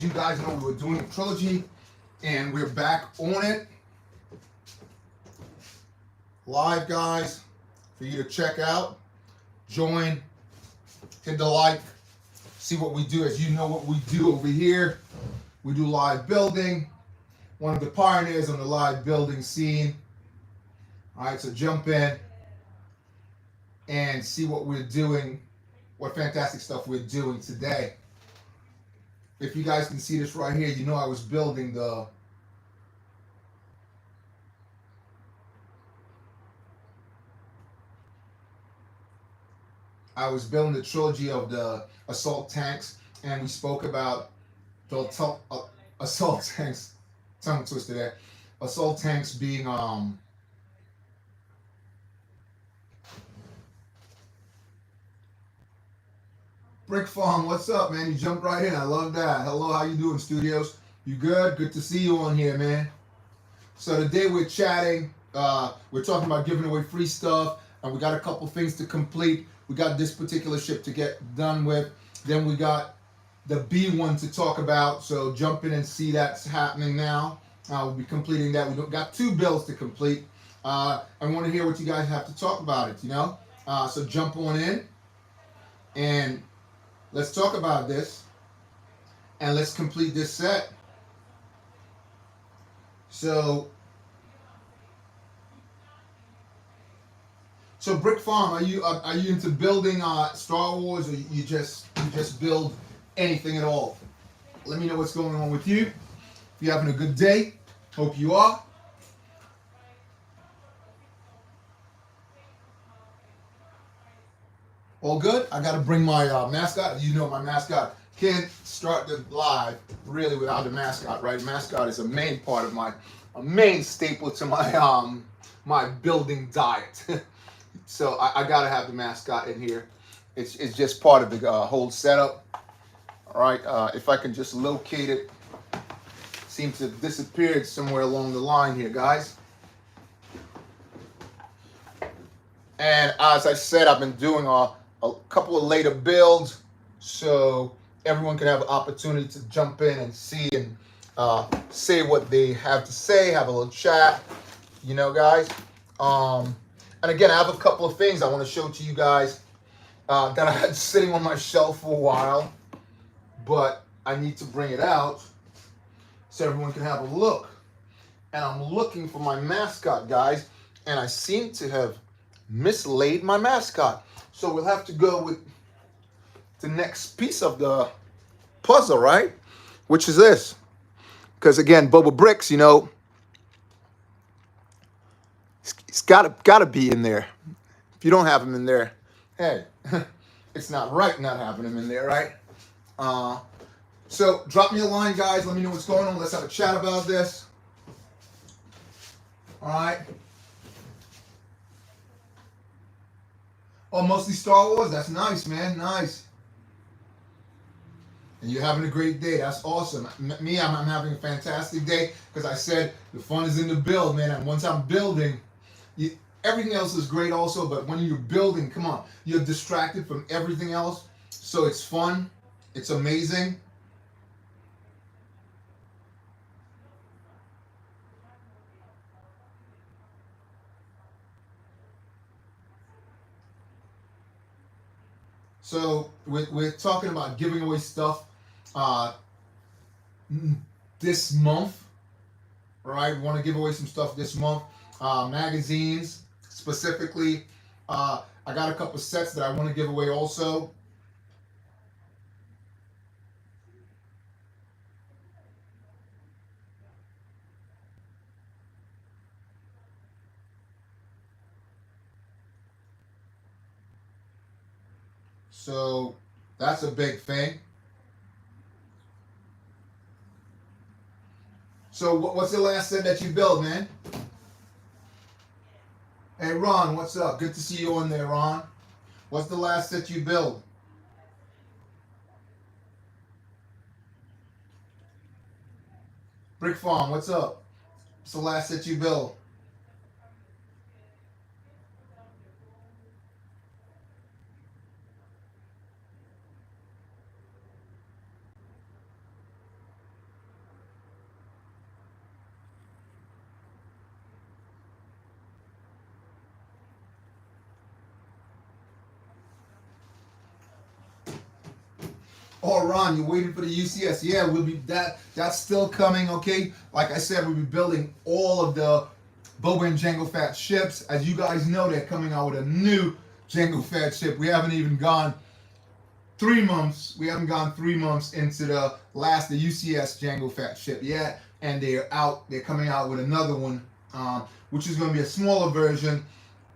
You guys know we were doing a trilogy, and we're back on it. Live, guys, for you to check out. Join, hit the like, see what we do. As you know what we do over here, we do live building. One of the pioneers on the live building scene. All right, so jump in and see what we're doing, what fantastic stuff we're doing today. If you guys can see this right here, you know I was building the trilogy of the assault tanks, and we spoke about the assault tanks. Tongue twister there. Assault tanks being Brick Farm, what's up, man? You jumped right in. I love that. Hello, how you doing, studios? You good? Good to see you on here, man. So today we're chatting. We're talking about giving away free stuff, and we got a couple things to complete. We got this particular ship to get done with. Then we got the B one to talk about. So jump in and see that's happening now. We'll be completing that. We've got 2 bills to complete. I want to hear what you guys have to talk about it, you know? So jump on in and let's talk about this, and let's complete this set. So Brick Farm, are you into building Star Wars, or you just build anything at all? Let me know what's going on with you. If you're having a good day, hope you are. All good? I got to bring my mascot. You know my mascot can't start the live really without the mascot, right? Mascot is a main part of a main staple to my my building diet. So I got to have the mascot in here. It's just part of the whole setup. All right, if I can just locate it. Seems to have disappeared somewhere along the line here, guys. And as I said, I've been doing a couple of later builds, so everyone can have an opportunity to jump in and see and say what they have to say, have a little chat, you know, guys. And again, I have a couple of things I want to show to you guys that I had sitting on my shelf for a while, but I need to bring it out so everyone can have a look. And I'm looking for my mascot, guys, and I seem to have mislaid my mascot. So we'll have to go with the next piece of the puzzle, right? Which is this. Because again, BOBAbrickz, you know, it's gotta be in there. If you don't have him in there, hey, it's not right not having him in there, right? So drop me a line, guys. Let me know what's going on. Let's have a chat about this. All right. Oh, mostly Star Wars? That's nice, man. Nice. And you're having a great day. That's awesome. Me, I'm having a fantastic day because I said the fun is in the build, man. And once I'm building, everything else is great also. But when you're building, come on, you're distracted from everything else. So it's fun. It's amazing. So we're talking about giving away stuff this month, right? We want to give away some stuff this month. Magazines, specifically. I got a couple sets that I want to give away also. So that's a big thing. So what's the last set that you built, man? Hey, Ron, what's up? Good to see you on there, Ron. What's the last set you built? Brick Farm, what's up? What's the last set you built? Oh, Ron, you're waiting for the UCS. Yeah, we'll be that's still coming, okay? Like I said, we'll be building all of the Boba and Jango Fett ships. As you guys know, they're coming out with a new Jango Fett ship. We haven't even gone 3 months. We haven't gone 3 months into the UCS Jango Fett ship yet, and they're coming out with another one, which is going to be a smaller version.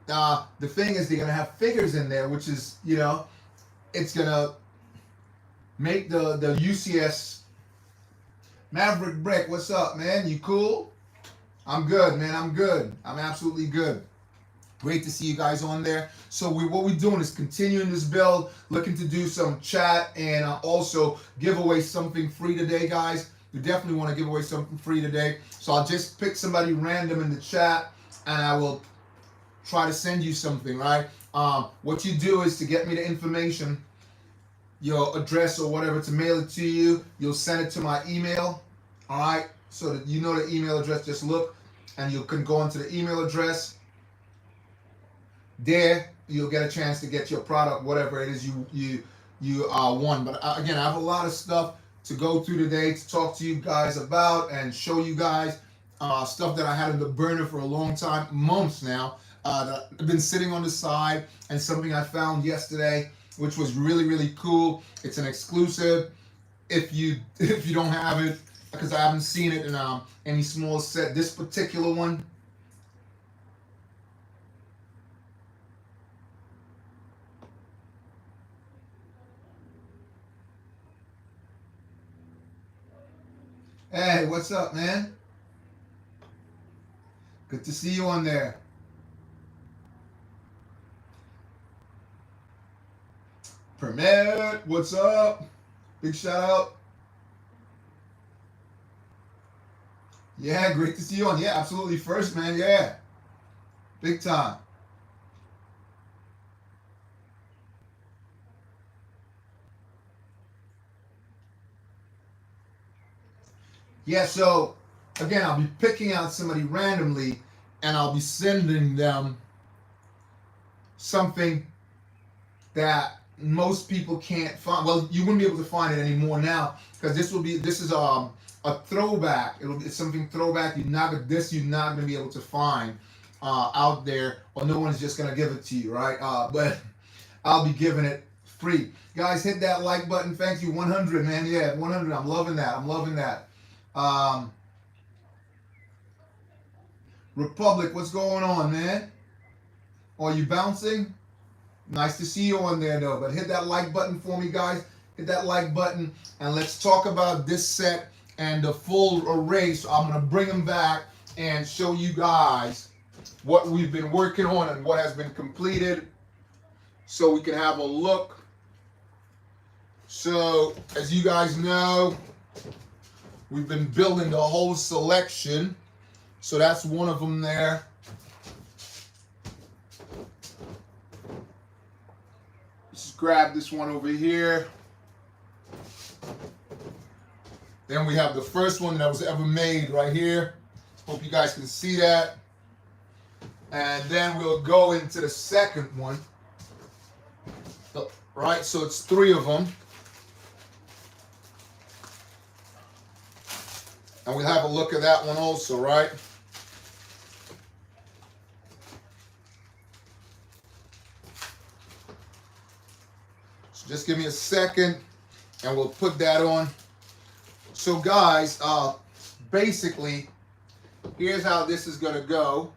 The thing is, they're going to have figures in there, which is, it's going to make the UCS BOBAbrickz. What's up, man? You cool? I'm good, man. I'm good. I'm absolutely good. Great to see you guys on there. So what we're doing is continuing this build, looking to do some chat and also give away something free today, guys. We definitely want to give away something free today. So I'll just pick somebody random in the chat and I will try to send you something, right? What you do is to get me the information, your address or whatever, to mail it to you. You'll send it to my email, all right? So that you know the email address. Just look and you can go into the email address. There, you'll get a chance to get your product, whatever it is you want. But again, I have a lot of stuff to go through today to talk to you guys about and show you guys stuff that I had in the burner for a long time, months now, that I've been sitting on the side, and something I found yesterday, which was really, really cool. It's an exclusive. If you don't have it, because I haven't seen it in any small set, this particular one. Hey, what's up, man? Good to see you on there. Permit, what's up? Big shout out. Yeah, great to see you on. Yeah, absolutely. First, man. Yeah, big time. Yeah, so again, I'll be picking out somebody randomly and I'll be sending them something that most people can't find. Well, you wouldn't be able to find it anymore now because this is a throwback. It's something throwback. You're not going to be able to find out there, or no one's just going to give it to you, right? But I'll be giving it free. Guys, hit that like button. Thank you. 100, man. Yeah, 100. I'm loving that. I'm loving that. Republic, what's going on, man? Are you bouncing? Nice to see you on there, though. But hit that like button for me, guys. Hit that like button, and let's talk about this set and the full array. So I'm going to bring them back and show you guys what we've been working on and what has been completed so we can have a look. So, as you guys know, we've been building the whole selection. So that's one of them there. Just grab this one over here. Then we have the first one that was ever made right here. Hope you guys can see that. And then we'll go into the second one. Right, so it's 3 of them. And we'll have a look at that one also, right? So just give me a second and we'll put that on. So guys, basically, here's how this is gonna go.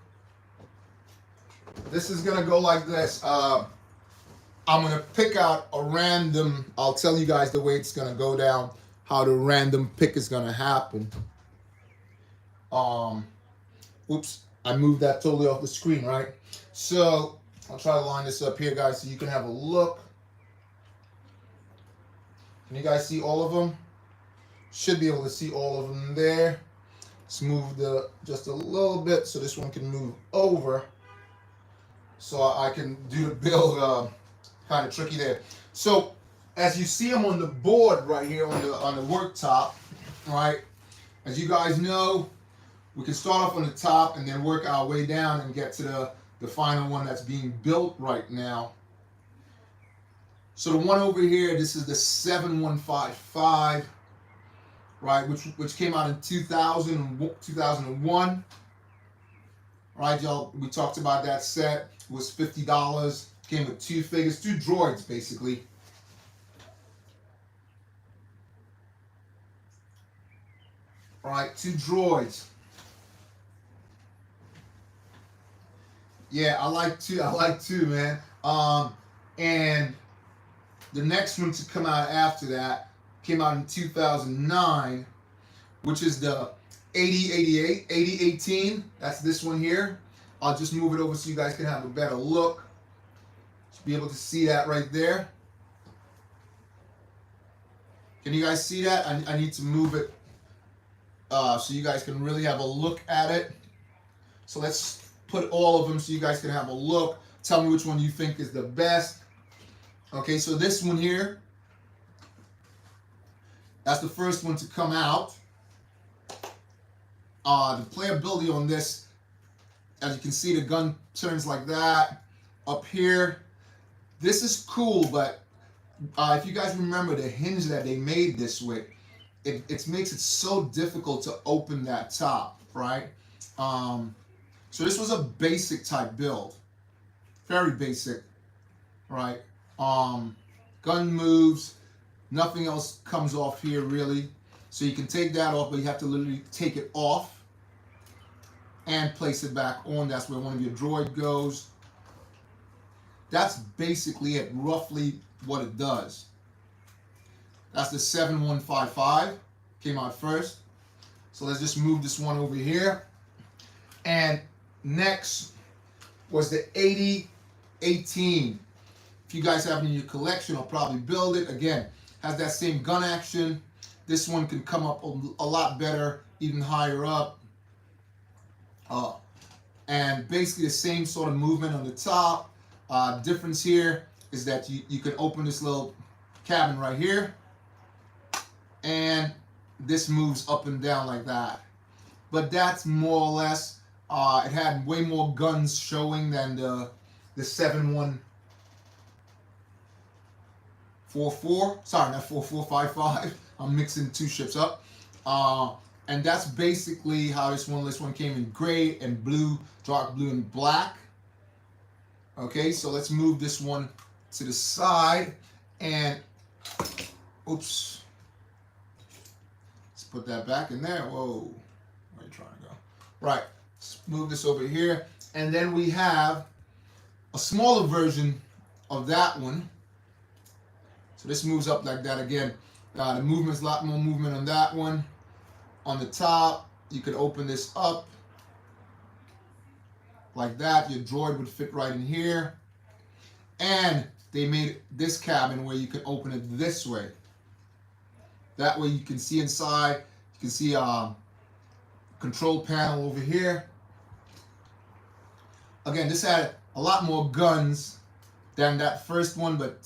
This is gonna go like this. I'm gonna pick out a random, I'll tell you guys the way it's gonna go down, how the random pick is gonna happen. Oops, I moved that totally off the screen, right? So I'll try to line this up here, guys, so you can have a look. Can you guys see all of them? Should be able to see all of them there. Let's move just a little bit so this one can move over, so I can do the build. Kind of tricky there. So as you see them on the board right here on the worktop, right? As you guys know, we can start off on the top and then work our way down and get to the final one that's being built right now. So the one over here, this is the 7155, right, which came out in 2001. Right, y'all, we talked about that set. It was $50. Came with two figures, two droids, basically. Right, two droids. Yeah, I like two, man. And the next one to come out after that came out in 2009, which is the 8018. That's this one here. I'll just move it over so you guys can have a better look. Should be able to see that right there. Can you guys see that? I need to move it so you guys can really have a look at it. So let's put all of them so you guys can have a look. Tell me which one you think is the best. Okay, so this one here, that's the first one to come out. The playability on this, as you can see, the gun turns like that. Up here, this is cool, but if you guys remember the hinge that they made this with, it makes it so difficult to open that top, right? So this was a basic type build, very basic, right? Gun moves, nothing else comes off here really. So you can take that off, but you have to literally take it off and place it back on. That's where one of your droid goes. That's basically it, roughly what it does. That's the 7155, came out first. So let's just move this one over here. And next was the 8018. If you guys have it in your collection, I'll probably build it. Again, has that same gun action. This one can come up a lot better, even higher up. And basically the same sort of movement on the top. Difference here is that you can open this little cabin right here, and this moves up and down like that. But that's more or less, it had way more guns showing than the 7144. Sorry, not 4455. I'm mixing two ships up. And that's basically how this one came in gray and blue, dark blue and black. Okay, so let's move this one to the side and, oops. Let's put that back in there. Whoa, where are you trying to go? Right, let's move this over here. And then we have a smaller version of that one. So this moves up like that again. The movement's a lot more movement on that one. On the top, you could open this up like that. Your droid would fit right in here. And they made this cabin where you can open it this way. That way you can see inside. You can see a control panel over here. Again, this had a lot more guns than that first one, but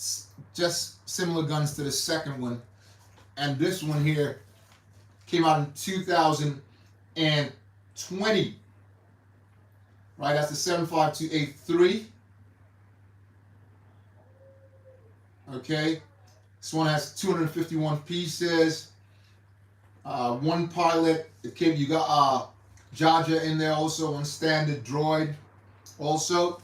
just similar guns to the second one. And this one here came out in 2020. Right, that's the 75283. Okay, this one has 251 pieces. One pilot. You got Jaja in there also, one standard droid also.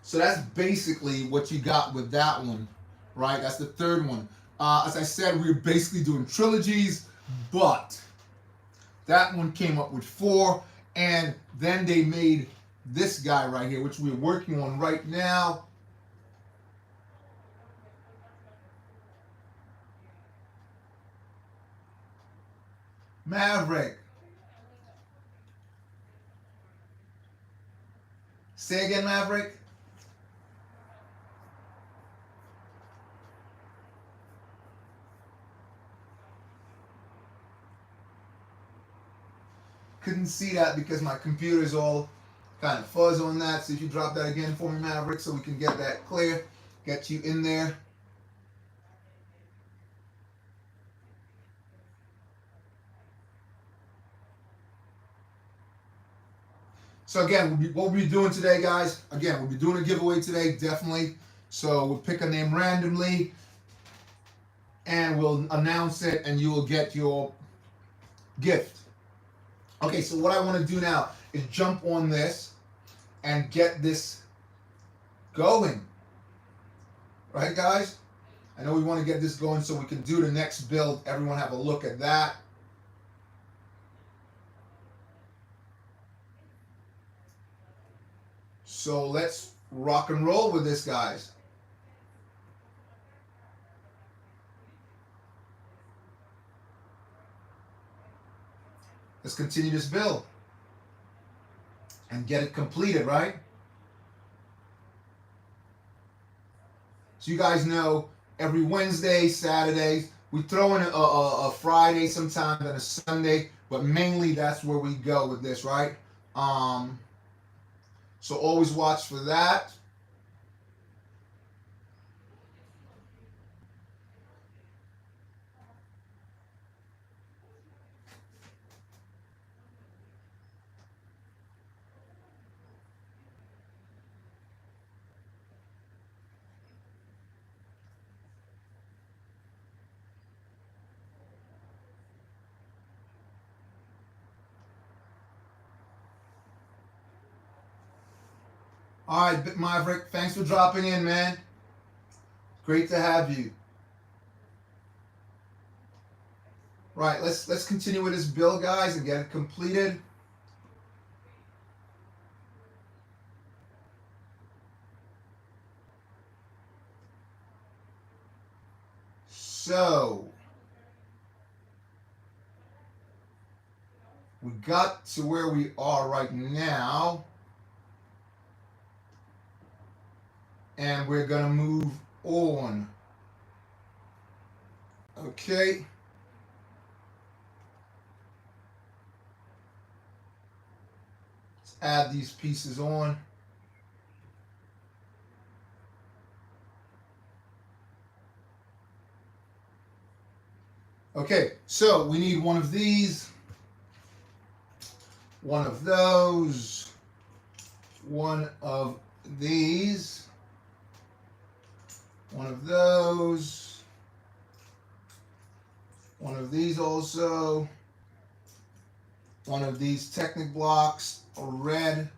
So that's basically what you got with that one, right? That's the third one. As I said, we were basically doing trilogies, but that one came up with 4, and then they made this guy right here, which we're working on right now. Maverick. Say again, Maverick. Couldn't see that because my computer is all kind of fuzz on that. So if you drop that again for me, Maverick, so we can get that clear, get you in there. So again, what we'll be doing today, guys, again, we'll be doing a giveaway today, definitely. So we'll pick a name randomly and we'll announce it and you will get your gift. Okay, so what I want to do now is jump on this and get this going. Right, guys? I know we want to get this going so we can do the next build. Everyone have a look at that. So let's rock and roll with this, guys. Let's continue this build and get it completed, right? So you guys know every Wednesday, Saturdays, we throw in a Friday sometimes and a Sunday, but mainly that's where we go with this, right? So always watch for that. All right, Maverick, thanks for dropping in, man. Great to have you. Right, let's continue with this build, guys, and get it completed. So we got to where we are right now, and we're gonna move on. Okay. Let's add these pieces on. Okay, so we need one of these, one of those, one of these, one of those, one of these also, one of these Technic blocks, a red,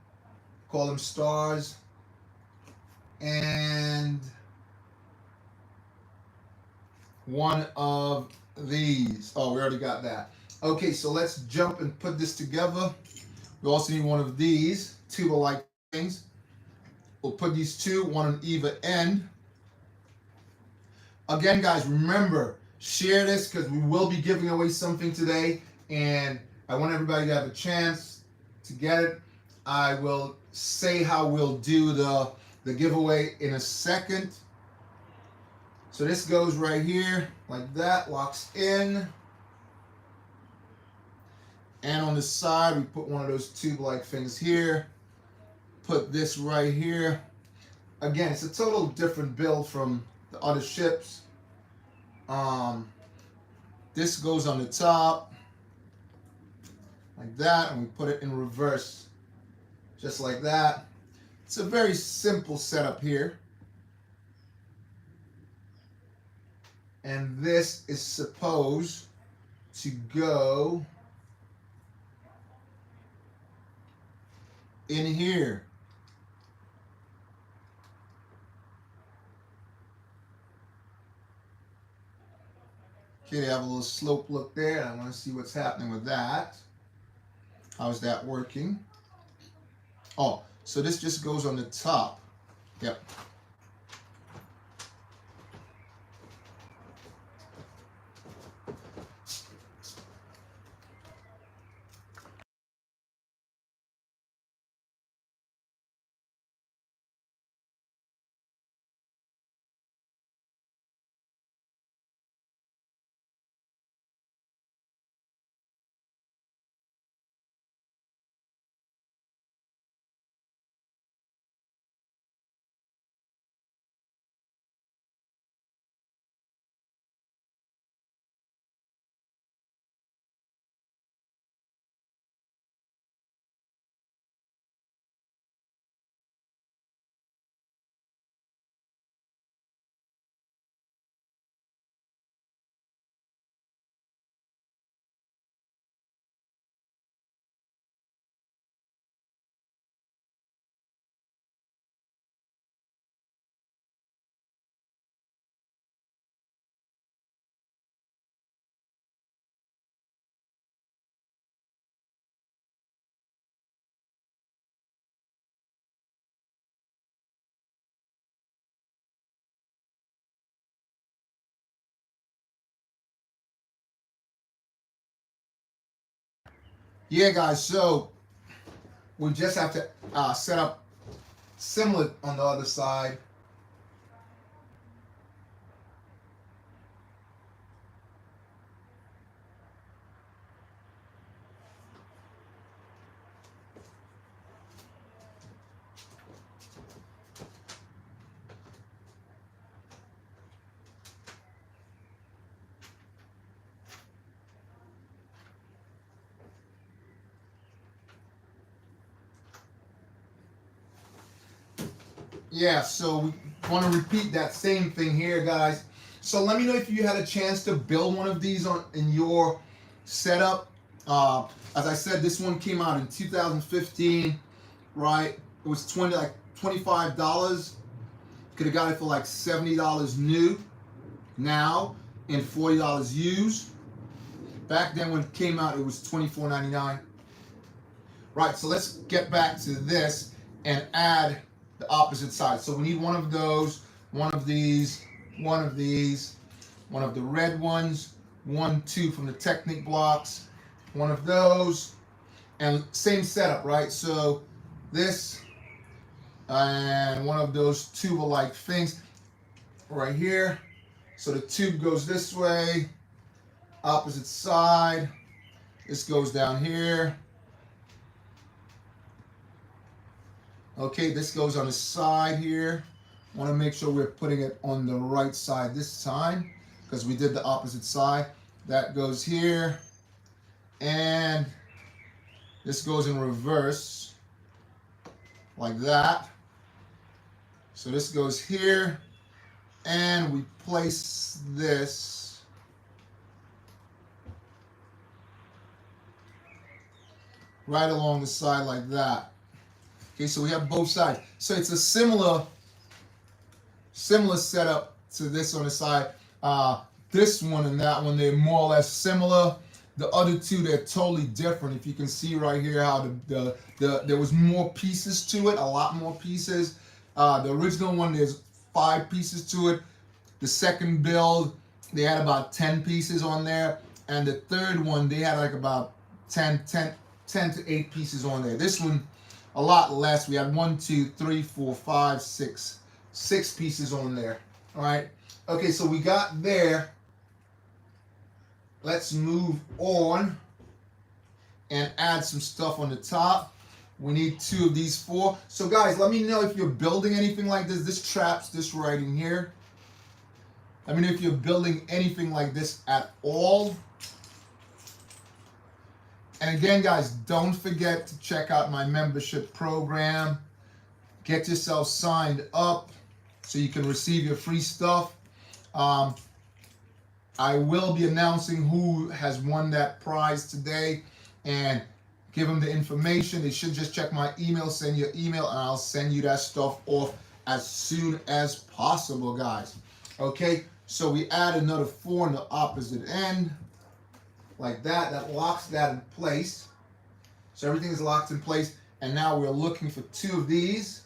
call them stars, and one of these. Oh, we already got that. Okay, so let's jump and put this together. We also need one of these tuba-like things. We'll put these two, one on either end. Again, guys, remember, share this because we will be giving away something today, and I want everybody to have a chance to get it. I will say how we'll do the giveaway in a second. So this goes right here, like that, locks in. And on the side, we put one of those tube-like things here. Put this right here. Again, it's a total different build from the other ships. This goes on the top, like that, and we put it in reverse, just like that. It's a very simple setup here. And this is supposed to go in here. Okay, they have a little slope look there. I want to see what's happening with that. How's that working? Oh, so this just goes on the top. Yep. Yeah, guys, so we just have to set up similar on the other side. Yeah, so we want to repeat that same thing here, guys. So let me know if you had a chance to build one of these on in your setup. As I said, this one came out in 2015, right? It was $25. Could have got it for like $70 new now and $40 used. Back then when it came out, it was $24.99. Right, so let's get back to this and add the opposite side. So we need one of those, one of these, one of these, one of the red ones, 1, 2 from the Technic blocks, one of those, and same setup, right? So this and one of those tuba-like things right here. So the tube goes this way, opposite side. This goes down here. Okay, this goes on the side here. Want to make sure we're putting it on the right side this time because we did the opposite side. That goes here, and this goes in reverse like that. So this goes here, and we place this right along the side like that. Okay, so we have both sides. So it's a similar setup to this on the side. This one and that one, they're more or less similar. The other two, they're totally different. If you can see right here how there was more pieces to it, a lot more pieces. The original one, there's 5 pieces to it. The second build, they had about 10 pieces on there. And the third one, they had like about 10 to 8 pieces on there. This one, a lot less. We had 1, 2, 3, 4, 5, 6 pieces on there. All right. Okay, so we got there. Let's move on and add some stuff on the top. We need 2 of these 4. So guys, let me know if you're building anything like this. This traps this right in here. Let me know if you're building anything like this at all. And again, guys, don't forget to check out my membership program. Get yourself signed up so you can receive your free stuff. I will be announcing who has won that prize today and give them the information. They should just check my email, send you an email, and I'll send you that stuff off as soon as possible, guys. Okay, so we add another 4 on the opposite end. Like that. That locks that in place. So everything is locked in place. And now we're looking for 2 of these.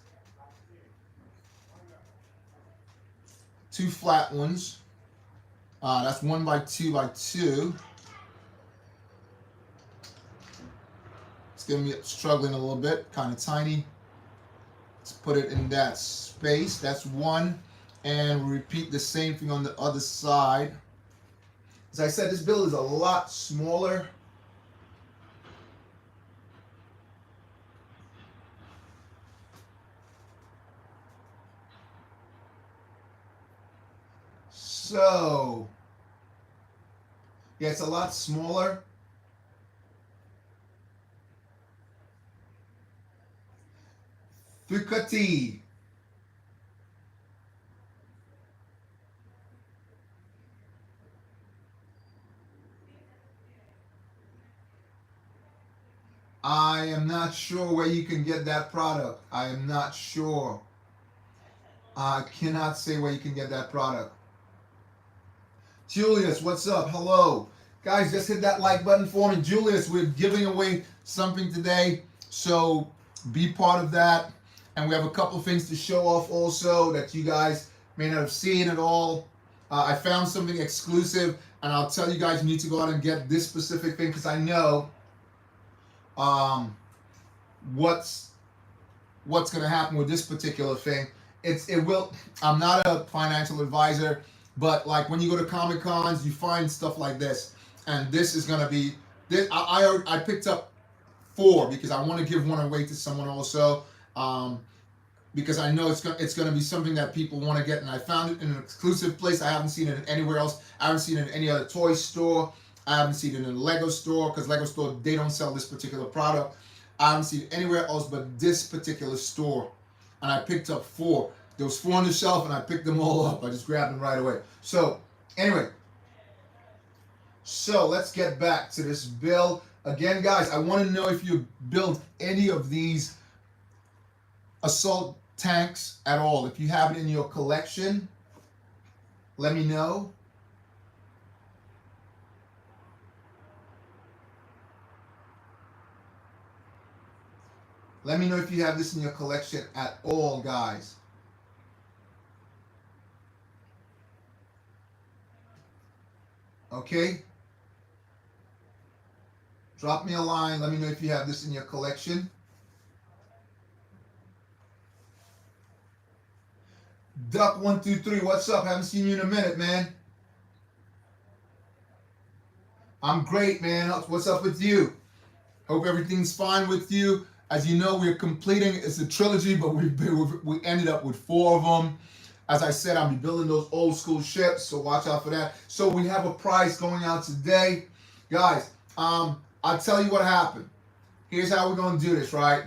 2 flat ones. That's 1 by 2 by 2. It's gonna be struggling a little bit, kind of tiny. Let's put it in that space. That's 1. And we repeat the same thing on the other side. As I said, this build is a lot smaller. So, yeah, it's a lot smaller. Ducati. I am not sure where you can get that product. I am not sure. I cannot say where you can get that product. Julius, what's up? Hello. Guys, just hit that like button for me. Julius, we're giving away something today, so be part of that. And we have a couple things to show off also that you guys may not have seen at all. I found something exclusive, and I'll tell you guys you need to go out and get this specific thing because I know what's going to happen with this particular thing. It will. I'm not a financial advisor, but like when you go to Comic Cons, you find stuff like this, and this is going to be this. I picked up 4 because I want to give one away to someone also. Because I know it's going to be something that people want to get, and I found it in an exclusive place. I haven't seen it anywhere else. I haven't seen it in any other toy store. I haven't seen it in a Lego store, because Lego store, they don't sell this particular product. I haven't seen it anywhere else but this particular store. And I picked up 4. There was 4 on the shelf, and I picked them all up. I just grabbed them right away. So, anyway. So, let's get back to this build. Again, guys, I want to know if you build any of these assault tanks at all. If you have it in your collection, let me know. Let me know if you have this in your collection at all, guys. Okay? Drop me a line. Let me know if you have this in your collection. Duck123, what's up? Haven't seen you in a minute, man. I'm great, man. What's up with you? Hope everything's fine with you. As you know, we're completing, it's a trilogy, but we ended up with 4 of them. As I said, I'll be building those old school ships, so watch out for that. So we have a prize going out today. Guys, I'll tell you what happened. Here's how we're going to do this, right?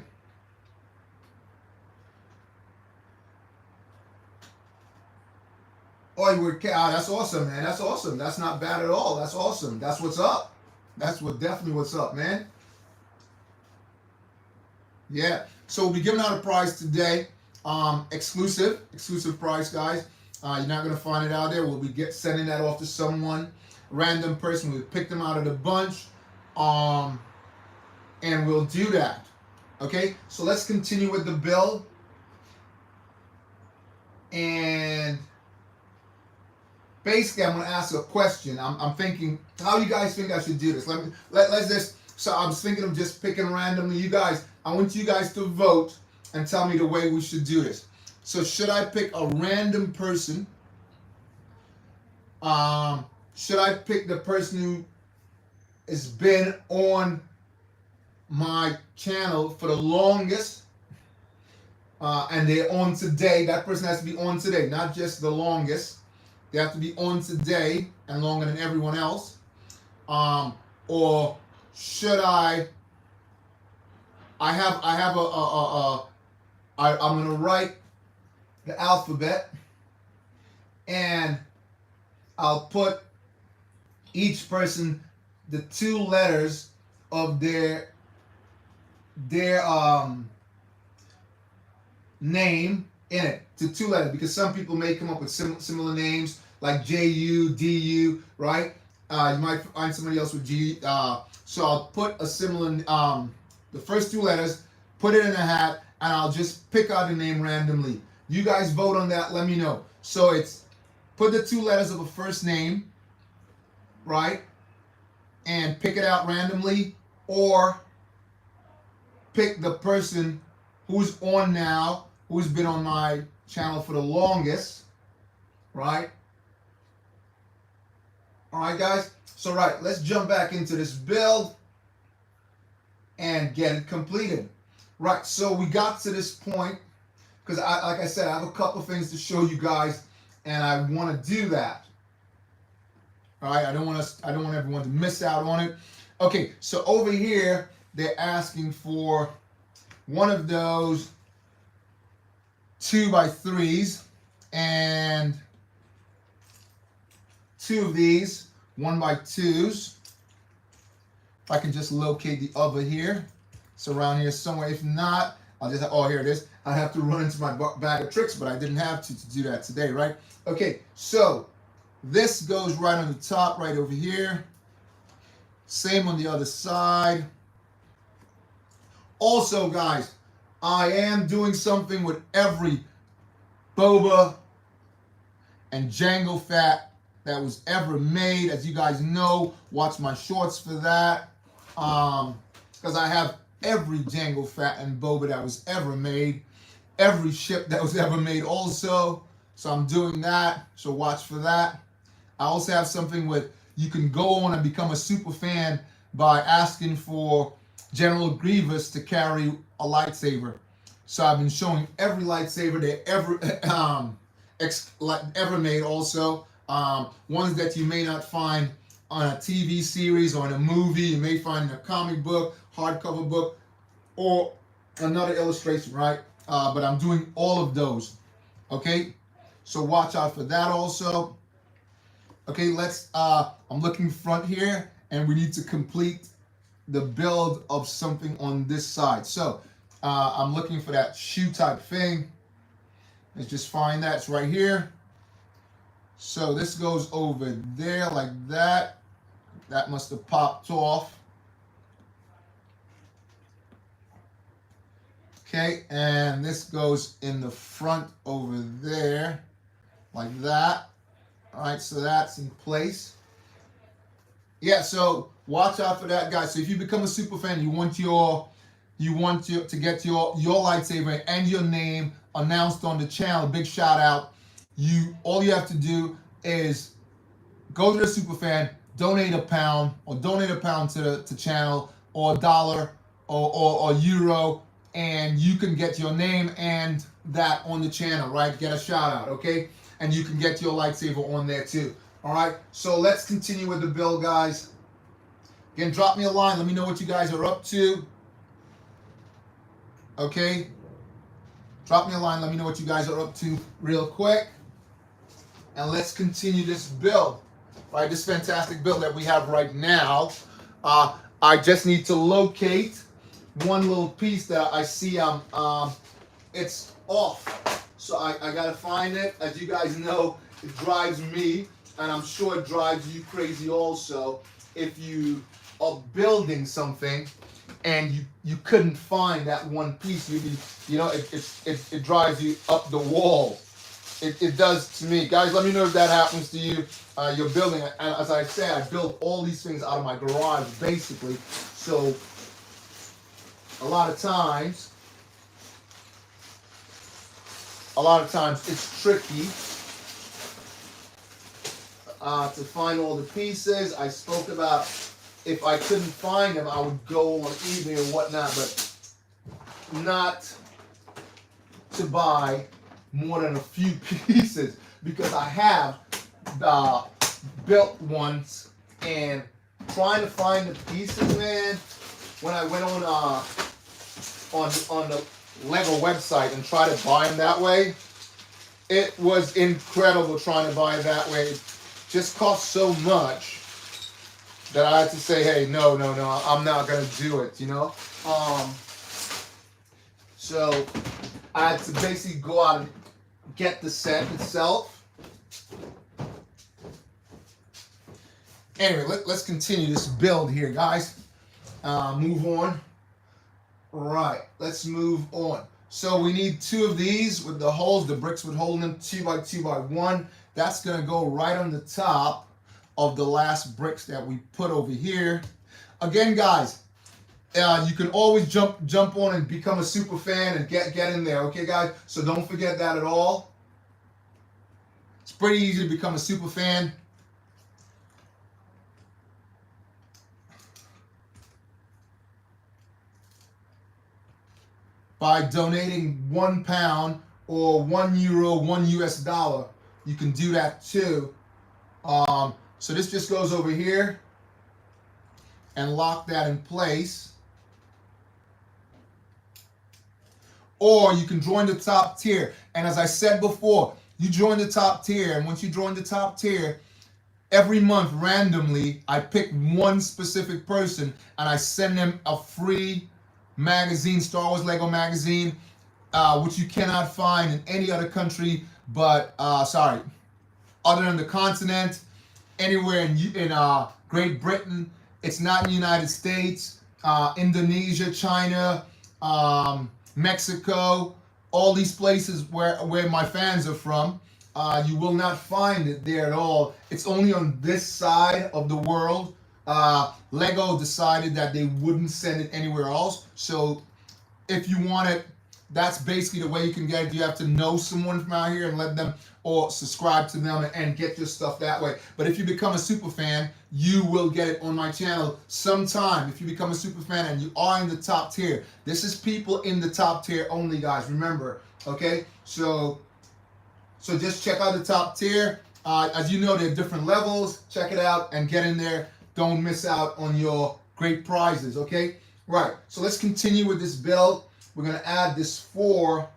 Oh, you were, that's awesome, man. That's awesome. That's not bad at all. That's awesome. That's what's up. That's definitely what's up, man. Yeah. So we'll be giving out a prize today. Exclusive prize, guys. You're not gonna find it out there. We'll be sending that off to someone, random person. We'll pick them out of the bunch, and we'll do that. Okay. So let's continue with the build. And basically, I'm going to ask a question. I'm thinking, how do you guys think I should do this? Let's just. So I was thinking of just picking randomly. You guys, I want you guys to vote and tell me the way we should do this. So should I pick a random person? Should I pick the person who has been on my channel for the longest, and they're on today? That person has to be on today, not just the longest. They have to be on today and longer than everyone else. Or should I'm going to write the alphabet, and I'll put each person the 2 letters of their name in it, to 2 letters, because some people may come up with similar names like J-U, D-U, right? You might find somebody else with G. So I'll put a similar, the first 2 letters, put it in a hat, and I'll just pick out a name randomly. You guys vote on that, let me know. So it's put the 2 letters of a first name, right? And pick it out randomly, or pick the person who's on now, who's been on my channel for the longest, right? All right, guys. So, right, let's jump back into this build and get it completed. Right, so we got to this point because, like I said, I have a couple things to show you guys, and I want to do that. All right, I don't want everyone to miss out on it. Okay, so over here they're asking for one of those 2x3s and 2 of these 1x2s. If I can just locate the other here, it's around here somewhere. If not, I'll just, oh, here it is. I have to run into my bag of tricks, but I didn't have to do that today, right? Okay, so this goes right on the top, right over here. Same on the other side. Also, guys, I am doing something with every boba and Django fat that was ever made. As you guys know, watch my shorts for that. because I have every Django Fat and Boba that was ever made, every ship that was ever made also. So I'm doing that. So watch for that. I also have something with you can go on and become a super fan by asking for General Grievous to carry a lightsaber. So I've been showing every lightsaber they ever ever made also. Ones that you may not find on a TV series or in a movie. You may find in a comic book, hardcover book, or another illustration, right? But I'm doing all of those. Okay? So watch out for that also. Okay, I'm looking front here, and we need to complete the build of something on this side. So I'm looking for that shoe type thing. Let's just find that. It's right here. So this goes over there like that. That must have popped off. Okay, and this goes in the front over there like that. All right, so that's in place. Yeah, so watch out for that, guys. So if you become a super fan, you want to get your lightsaber and your name announced on the channel. Big shout out. All you have to do is go to the super fan, donate £1 or donate £1 to the channel, or $1 or euro, and you can get your name and that on the channel, right? Get a shout out, okay? And you can get your lightsaber on there too. All right, so let's continue with the build, guys. Again, drop me a line. Let me know what you guys are up to. Okay? Drop me a line. Let me know what you guys are up to real quick. And let's continue this build. Right, this fantastic build that we have right now. I just need to locate one little piece that I see it's off. So I gotta find it. As you guys know, it drives me, and I'm sure it drives you crazy also, if you are building something and you couldn't find that one piece. It drives you up the wall. It does to me. Guys, let me know if that happens to you. You're building it. And as I said, I built all these things out of my garage, basically. So a lot of times it's tricky to find all the pieces. I spoke about if I couldn't find them, I would go on eBay or whatnot, but not to buy more than a few pieces, because I have built ones, and trying to find the pieces, man. When I went on the Lego website and tried to buy them that way, it was incredible trying to buy it that way. It just cost so much that I had to say, hey, no, I'm not gonna do it, you know. So I had to basically go out and get the set itself. Anyway, let's continue this build here, guys. Move on. Right, let's move on. So we need 2 of these with the holes, the bricks would hold them, 2 by 2 by 1. That's gonna go right on the top of the last bricks that we put over here. Again, guys, you can always jump on and become a super fan and get in there, okay, guys? So don't forget that at all. It's pretty easy to become a super fan. By donating £1 or €1, $1 US. You can do that too. So this just goes over here and lock that in place. Or you can join the top tier. And as I said before, you join the top tier, and once you join the top tier, every month randomly, I pick one specific person and I send them a free magazine, Star Wars Lego magazine, which you cannot find in any other country but, other than the continent, anywhere in Great Britain. It's not in the United States, Indonesia, China, Mexico, all these places where my fans are from. You will not find it there at all. It's only on this side of the world Lego decided that they wouldn't send it anywhere else. So if you want it, that's basically the way you can get it. You have to know someone from out here and let them, or subscribe to them and get your stuff that way. But if you become a super fan, you will get it on my channel sometime. If you become a super fan and you are in the top tier, this is people in the top tier only, guys. Remember, okay? So just check out the top tier. As you know, there are different levels. Check it out and get in there. Don't miss out on your great prizes, okay? Right, so let's continue with this build. We're going to add this 4,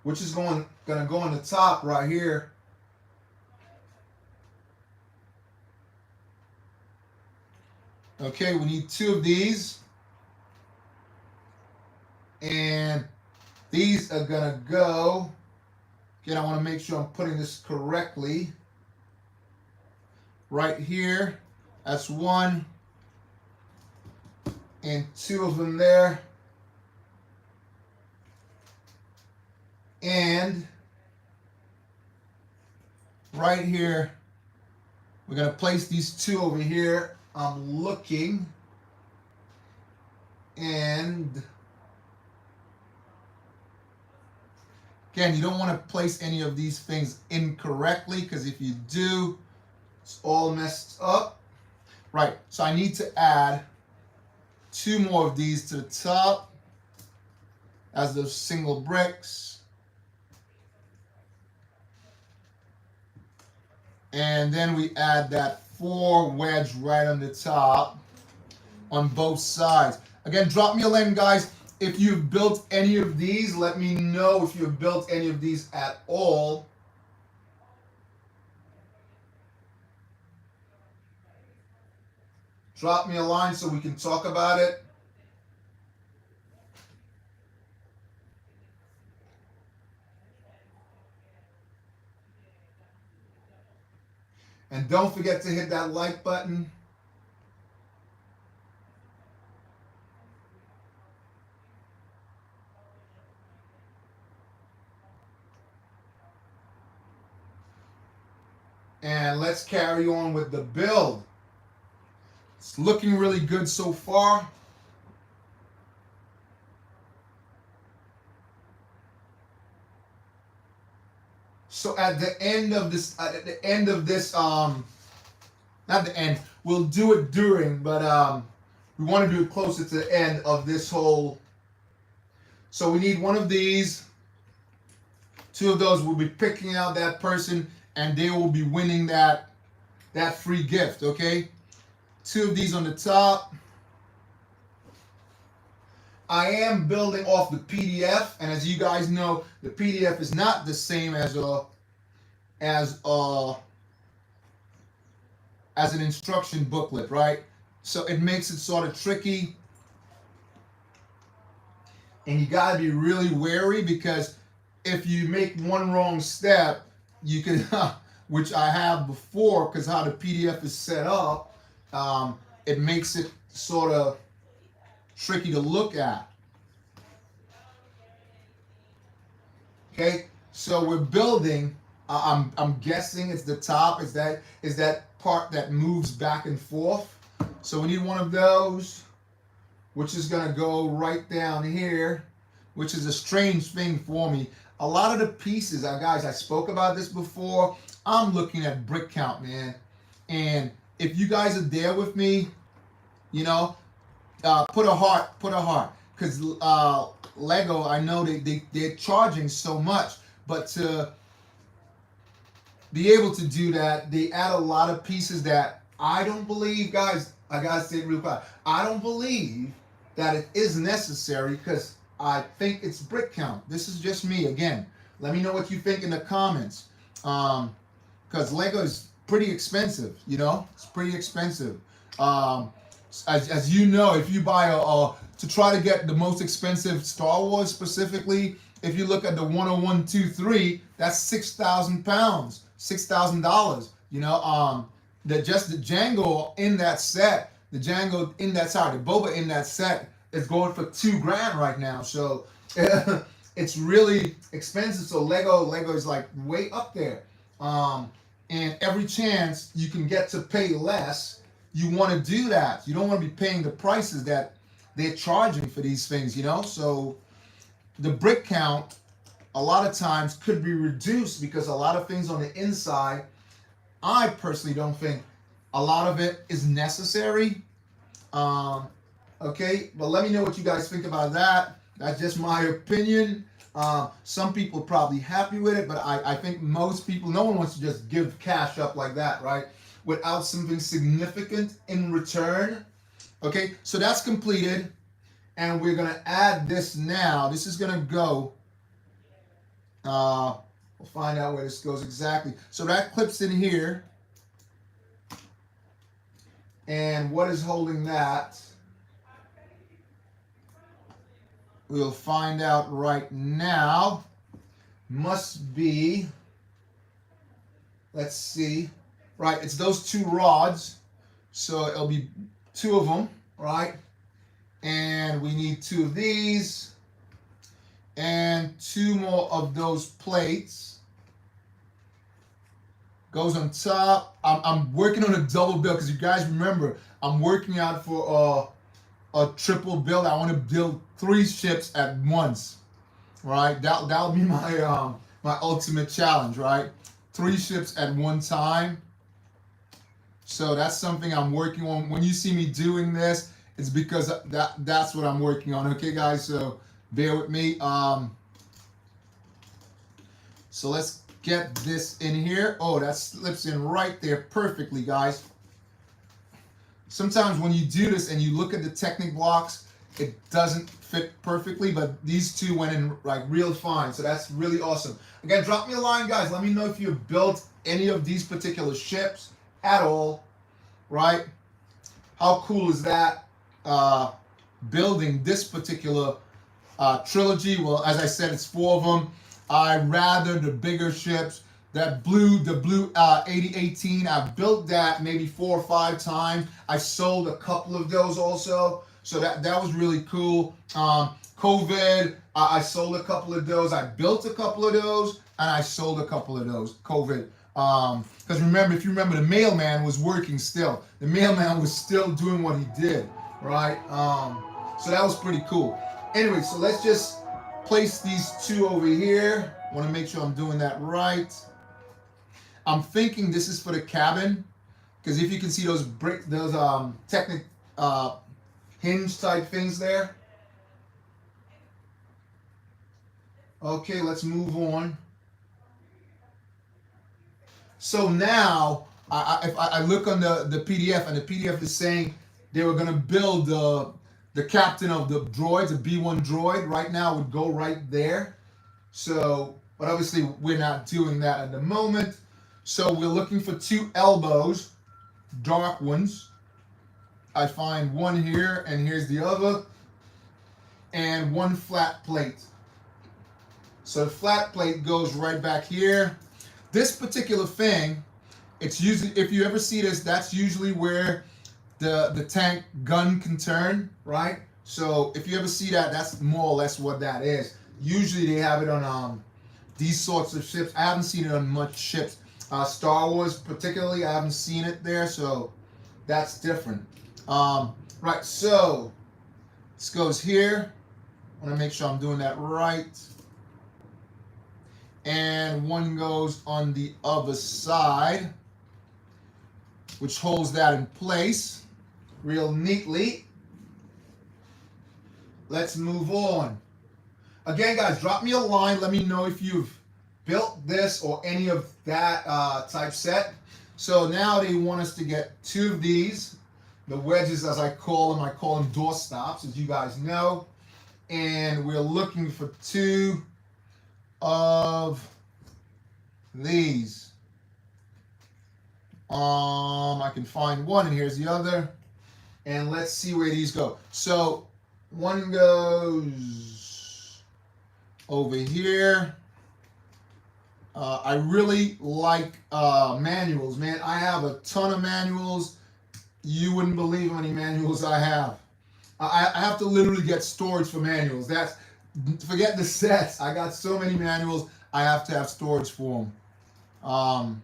which is going to go on the top right here. Okay, we need 2 of these. And these are going to go. Again, I want to make sure I'm putting this correctly. Right here, that's 1. And 2 of them there. And right here, we're going to place these 2 over here. I'm looking. And again, you don't want to place any of these things incorrectly, because if you do, it's all messed up. Right, so I need to add 2 more of these to the top as those single bricks. And then we add that 4 wedge right on the top on both sides. Again, drop me a line, guys. If you've built any of these, let me know if you've built any of these at all. Drop me a line so we can talk about it. And don't forget to hit that like button. And let's carry on with the build. It's looking really good so far. So at the end of this, not the end, we'll do it during, but we want to do it closer to the end of this whole. So we need 1 of these. 2 of those, will be picking out that person, and they will be winning that free gift, okay? 2 of these on the top. I am building off the PDF, and as you guys know, the PDF is not the same as an instruction booklet, right? So it makes it sort of tricky, and you got to be really wary, because if you make one wrong step, you can, which I have before, because how the PDF is set up, it makes it sort of tricky to look at. Okay, so we're building. I'm guessing it's the top. Is that part that moves back and forth? So we need 1 of those, which is gonna go right down here, which is a strange thing for me. A lot of the pieces, guys, I spoke about this before. I'm looking at brick count, man, and if you guys are there with me, you know, put a heart, because Lego, I know they're charging so much, but to be able to do that, they add a lot of pieces that I don't believe, guys. I gotta say it real quick. I don't believe that it is necessary, because I think it's brick count. This is just me. Again, let me know what you think in the comments, because Lego is pretty expensive. You know, it's pretty expensive. As you know, if you buy to try to get the most expensive Star Wars specifically, if you look at the 10123, that's 6,000 pounds, $6,000. You know, the Django in that set, the Boba in that set is going for $2,000 right now. So it's really expensive. So Lego is like way up there. And every chance you can get to pay less, you want to do that. You don't want to be paying the prices that they're charging for these things, you know? So the brick count a lot of times could be reduced because a lot of things on the inside, I personally don't think a lot of it is necessary. Okay, but let me know what you guys think about that. That's just my opinion. Some people are probably happy with it, but I think most people, no one wants to just give cash up like that, right? Without something significant in return. Okay, so that's completed. And we're going to add this now. This is going to go. We'll find out where this goes exactly. So that clips in here. And what is holding that? We'll find out right now. Must be, let's see. Right, it's those two rods. So it'll be two of them, right? And we need two of these. And two more of those plates. Goes on top. I'm working on a double build because you guys remember, I'm working out for a triple build. I want to build 3 ships at once, right? That'll be my my ultimate challenge, right? 3 ships at one time. So that's something I'm working on. When you see me doing this, it's because that's what I'm working on. Okay, guys, so bear with me. So let's get this in here. Oh, that slips in right there perfectly, guys. Sometimes when you do this and you look at the Technic blocks, it doesn't fit perfectly, but these two went in like real fine. So that's really awesome. Again, drop me a line, guys. Let me know if you've built any of these particular ships at all, right? How cool is that? Building this particular trilogy. Well, as I said, it's 4 of them. I rather the bigger ships. The blue 8018, I've built that maybe 4 or 5 times. I sold a couple of those also. So that was really cool. COVID, I sold a couple of those. I built a couple of those, and I sold a couple of those. COVID. Because remember, if you remember, the mailman was working still. The mailman was still doing what he did, right? So that was pretty cool. Anyway, so let's just place these 2 over here. Want to make sure I'm doing that right. I'm thinking this is for the cabin, because if you can see those brick, those Technic hinge type things there. Okay, let's move on. So now, if I look on the PDF, and the PDF is saying they were going to build the captain of the droids, a B1 droid. Right now would go right there. So, but obviously we're not doing that at the moment. So we're looking for 2 elbows, dark ones. I find one here, and here's the other, and 1 flat plate. So the flat plate goes right back here. This particular thing, it's usually, if you ever see this, that's usually where the tank gun can turn, right? So if you ever see that, that's more or less what that is. Usually they have it on these sorts of ships. I haven't seen it on much ships. Star Wars particularly, I haven't seen it there, so that's different. Right, so this goes here. I want to make sure I'm doing that right. And one goes on the other side, which holds that in place real neatly. Let's move on. Again, guys, drop me a line. Let me know if you've built this or any of that type set. So now they want us to get 2 of these, the wedges as I call them door stops, as you guys know. And we're looking for 2 of these. I can find one, and here's the other. And let's see where these go. So one goes over here. I really like manuals, man. I have a ton of manuals. You wouldn't believe how many manuals I have. I have to literally get storage for manuals. That's, forget the sets. I got so many manuals. I have to have storage for them.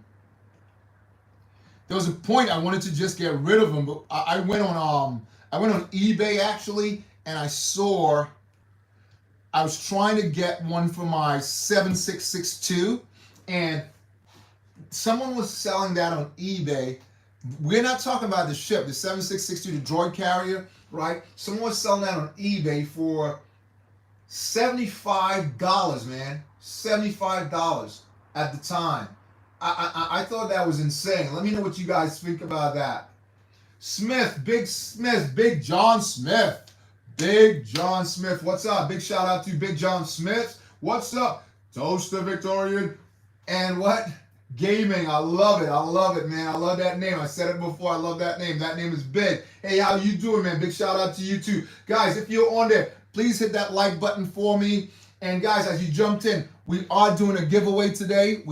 there was a point I wanted to just get rid of them, but I went on eBay actually, and I was trying to get one for my 7662, and someone was selling that on eBay. We're not talking about the ship, the 7662, the droid carrier, right? Someone was selling that on eBay for $75, man. $75 at the time. I thought that was insane. Let me know what you guys think about that. Big John Smith. Big John Smith. What's up? Big shout out to Big John Smith. What's up? Toaster Victorian. And what? Gaming. I love it, man. I love that name. I said it before. I love that name. That name is big. Hey, how you doing, man? Big shout out to you too. Guys, if you're on there, please hit that like button for me. And guys, as you jumped in, we are doing a giveaway today.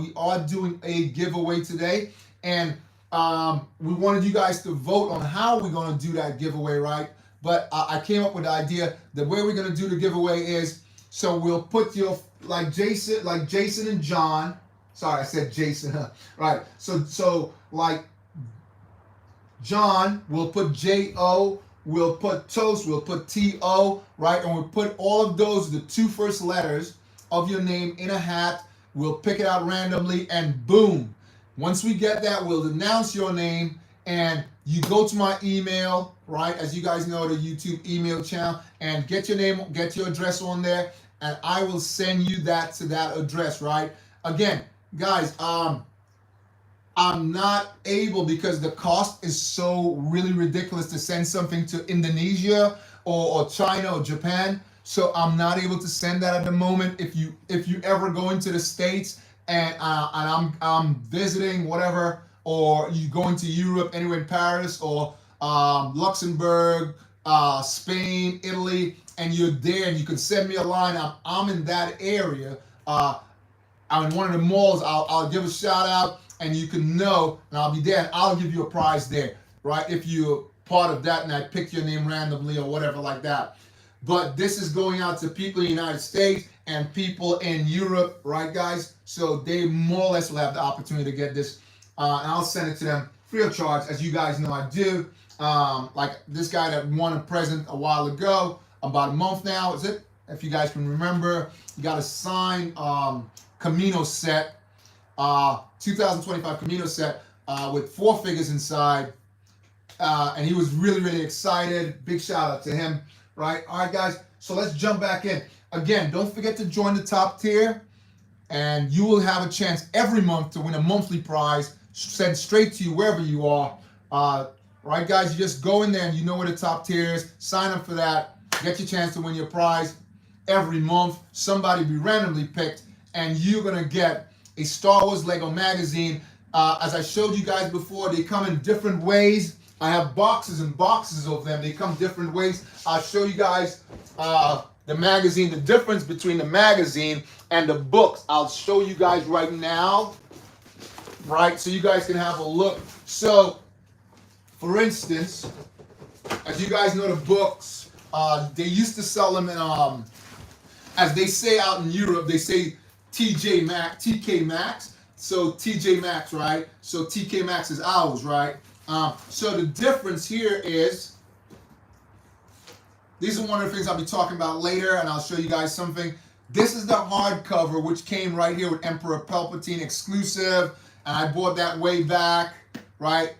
And we wanted you guys to vote on how we're going to do that giveaway, right? But I came up with the idea. The way we're going to do the giveaway is, so we'll put your, like Jason and John. Sorry, I said Jason. Right. So like John, we'll put J-O. We'll put Toast, we'll put T-O, right? And we'll put all of those, the two first letters of your name in a hat. We'll pick it out randomly, and boom. Once we get that, we'll announce your name, and you go to my email, right? As you guys know, the YouTube email channel, and get your name, get your address on there, and I will send you that to that address, right? Again, guys, I'm not able, because the cost is so really ridiculous to send something to Indonesia or China or Japan. So I'm not able to send that at the moment. If you ever go into the States and I'm visiting whatever, or you going to Europe, anywhere in Paris or Luxembourg, Spain, Italy, and you're there and you can send me a line. I'm in that area. I'm in one of the malls. I'll give a shout out. And you can know, and I'll be there, and I'll give you a prize there, right? If you're part of that and I pick your name randomly or whatever like that. But this is going out to people in the United States and people in Europe, right, guys? So they more or less will have the opportunity to get this. And I'll send it to them free of charge, as you guys know I do. Like this guy that won a present a while ago, about a month now, is it? If you guys can remember, he got a signed Camino set. 2025 Camino set with 4 figures inside, and he was really excited. Big shout out to him, right? All right, guys, so let's jump back in. Again, don't forget to join the top tier, and you will have a chance every month to win a monthly prize sent straight to you wherever you are. Right, guys, you just go in there and you know where the top tier is. Sign up for that. Get your chance to win your prize every month. Somebody will be randomly picked, and you're gonna get a Star Wars Lego magazine. As I showed you guys before, they come in different ways. I have boxes and boxes of them. They come different ways. I'll show you guys the magazine, the difference between the magazine and the books. I'll show you guys right now, right? So you guys can have a look. So, for instance, as you guys know, the books, they used to sell them in, as they say out in Europe, they say TK Maxx. So TJ Maxx, right? So TK Maxx is ours, right? So the difference here is, these are one of the things I'll be talking about later, and I'll show you guys something. This is the hardcover, which came right here with Emperor Palpatine exclusive, and I bought that way back, right?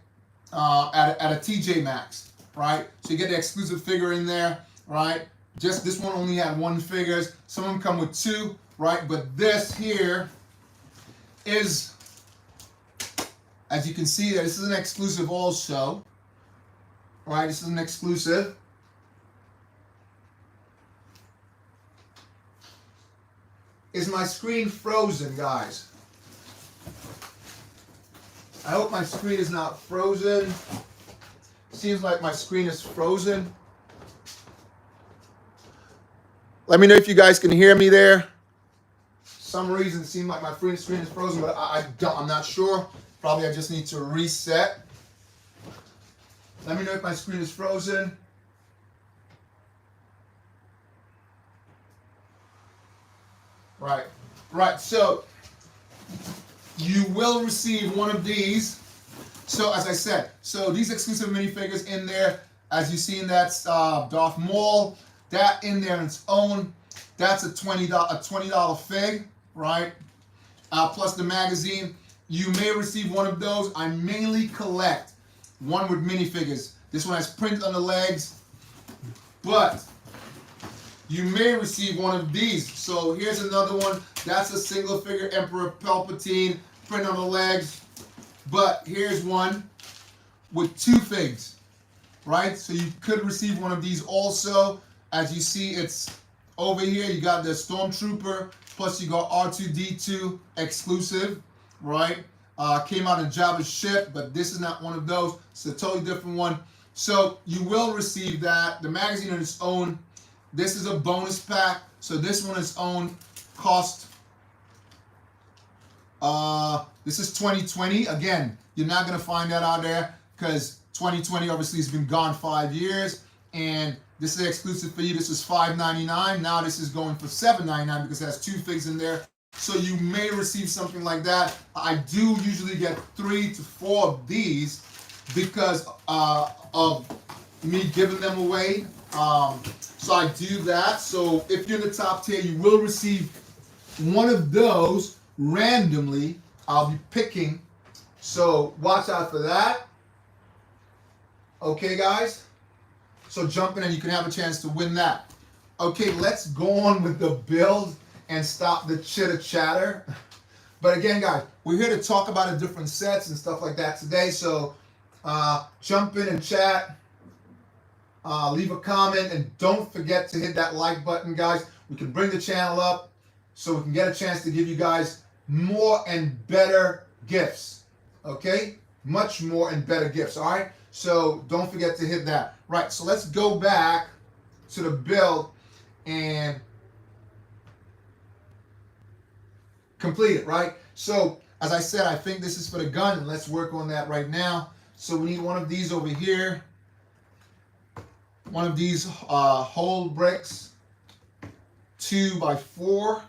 At a TJ Maxx, right? So you get the exclusive figure in there, right? Just this one only had 1 figure. Some of them come with 2. Right, but this here is, as you can see, this is an exclusive also. Right, this is an exclusive. Is my screen frozen, guys? I hope my screen is not frozen. Seems like my screen is frozen. Let me know if you guys can hear me there. Some reason it seemed like my screen is frozen, but I'm not sure. Probably I just need to reset. Let me know if my screen is frozen. Right. So you will receive one of these So as I said, so these exclusive minifigures in there, as you see in that Darth Maul, that in there on its own, that's a $20 fig, right? Plus the magazine. You may receive one of those. I mainly collect one with minifigures. This one has print on the legs, but you may receive one of these. So here's another one. That's a single figure Emperor Palpatine, print on the legs. But here's one with two figs, right? So you could receive one of these also. As you see, it's over here. You got the Stormtrooper, plus you got R2-D2 exclusive, right? Came out in Jabba's ship, but this is not one of those. It's a totally different one. So you will receive that. The magazine on its own. This is a bonus pack. So this one on its own cost. This is 2020. Again, you're not gonna find that out there because 2020 obviously has been gone 5 years, and this is exclusive for you. This is $5.99. Now this is going for $7.99 because it has two figs in there. So you may receive something like that. I do usually get 3 to 4 of these because of me giving them away. So I do that. So if you're in the top tier, you will receive one of those randomly. I'll be picking. So watch out for that. Okay, guys? So jump in and you can have a chance to win that. Okay, let's go on with the build and stop the chitter chatter. But again, guys, we're here to talk about the different sets and stuff like that today. So jump in and chat. Leave a comment, and don't forget to hit that like button, guys. We can bring the channel up so we can get a chance to give you guys more and better gifts. Okay? Much more and better gifts, all right? So don't forget to hit that. Right, so let's go back to the build and complete it, right? So as I said, I think this is for the gun, and let's work on that right now. So we need one of these over here. One of these whole bricks, 2x4.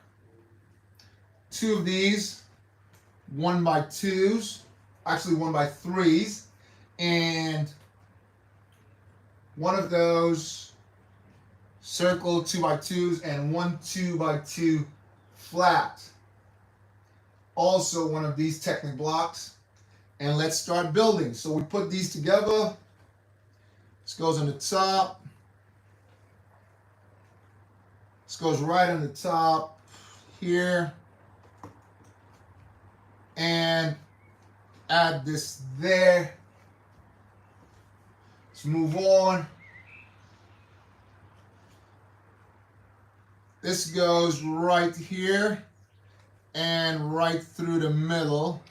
2 of these, 1x2s, actually 1x3s, and one of those circle 2x2s and 1 2x2 flat. Also one of these Technic blocks, and let's start building. So we put these together. This goes on the top. This goes right on the top here. And add this there. Let's move on. This goes right here and right through the middle,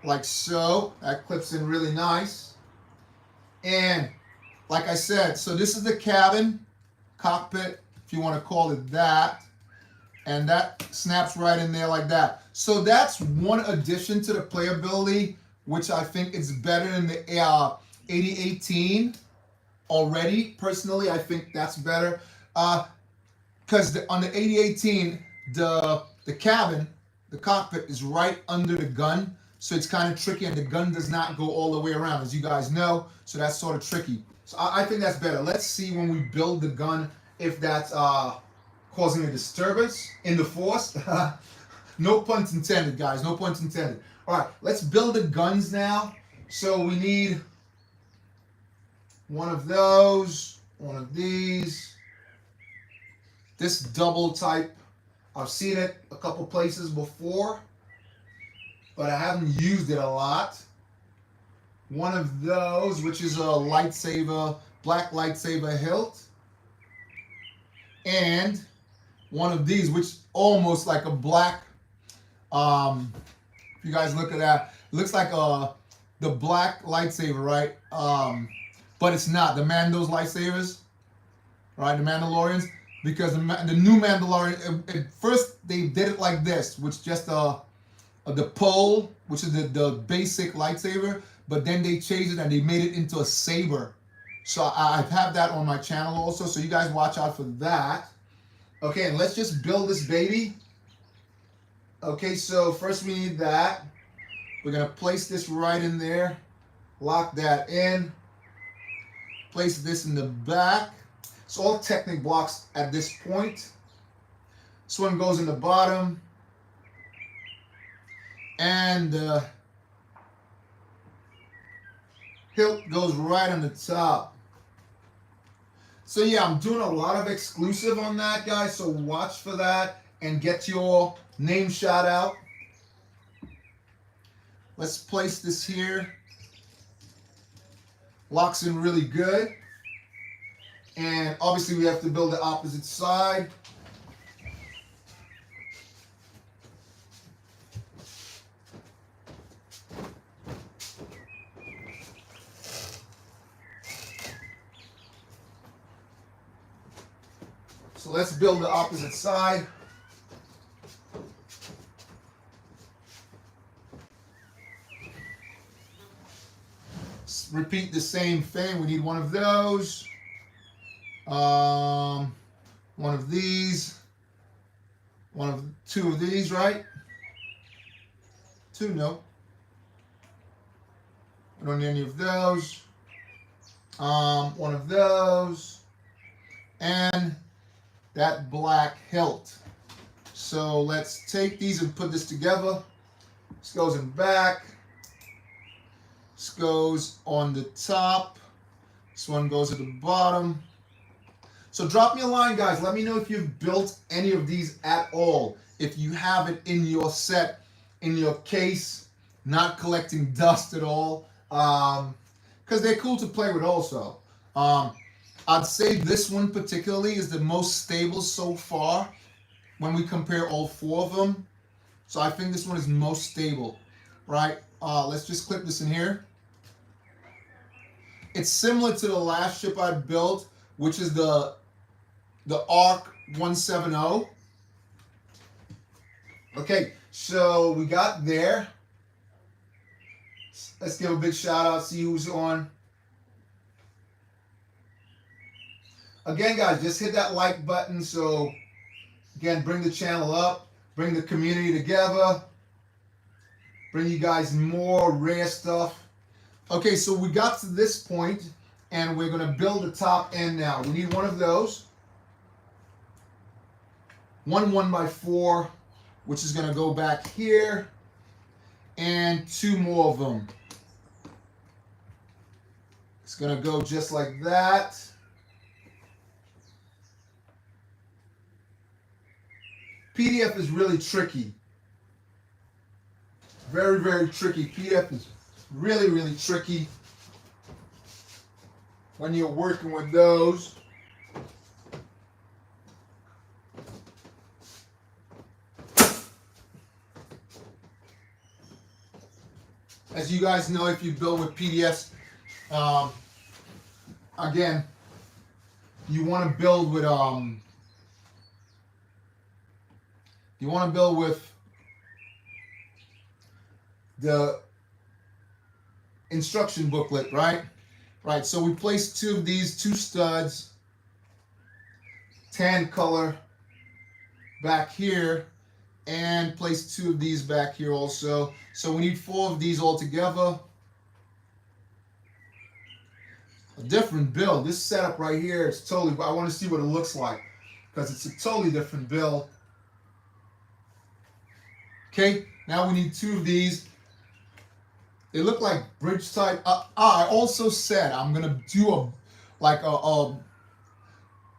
like so. That clips in really nice. And like I said, so this is the cabin, cockpit, if you want to call it that. And that snaps right in there like that. So that's one addition to the playability, which I think is better than the 8018 already. Personally, I think that's better. Because on the 8018, the cabin, the cockpit is right under the gun. So it's kind of tricky, and the gun does not go all the way around, as you guys know. So that's sort of tricky. So I think that's better. Let's see when we build the gun if that's causing a disturbance in the force. No puns intended, guys. No puns intended. All right, let's build the guns now. So we need one of those, one of these. This double type, I've seen it a couple places before, but I haven't used it a lot. One of those, which is a lightsaber, black lightsaber hilt. And one of these, which almost like a black, if you guys look at that, it looks like the black lightsaber, right? But it's not. The Mando's lightsabers, right? The Mandalorians, because the new Mandalorian, at first they did it like this, which just the pole, which is the basic lightsaber, but then they changed it and they made it into a saber. So I have that on my channel also, so you guys watch out for that. Okay, and let's just build this baby. Okay, so first we need that. We're going to place this right in there. Lock that in. Place this in the back. It's all Technic blocks at this point. This one goes in the bottom. And hilt goes right on the top. So yeah, I'm doing a lot of exclusive on that, guys. So watch for that and get your name shout out. Let's place this here. Locks in really good. And obviously we have to build the opposite side. So let's build the opposite side. Let's repeat the same thing. We need one of those. One of these. Two of these, right? Two, no. I don't need any of those. One of those. And that black hilt. So let's take these and put this together. This goes in back. This goes on the top. This one goes at the bottom. So drop me a line, guys. Let me know if you've built any of these at all. If you have it in your set, in your case, not collecting dust at all. Because they're cool to play with also. I'd say this one particularly is the most stable so far when we compare all four of them. So I think this one is most stable, right? Let's just clip this in here. It's similar to the last ship I built, which is the ARC 170. Okay, so we got there. Let's give a big shout out, see who's on. Again, guys, just hit that like button. So, again, bring the channel up, bring the community together, bring you guys more rare stuff. Okay, so we got to this point, and we're going to build the top end now. We need one of those. One 1x4, which is going to go back here, and two more of them. It's going to go just like that. PDF is really tricky. Very, very tricky. PDF is really, really tricky when you're working with those. As you guys know, if you build with PDFs, again, you want to build with the instruction booklet, right? Right, so we placed two of these, two studs, tan color back here, and place two of these back here also. So we need four of these all together. A different build. This setup right here is totally, I want to see what it looks like because it's a totally different build. Okay, now we need two of these. They look like bridge type. I also said I'm gonna do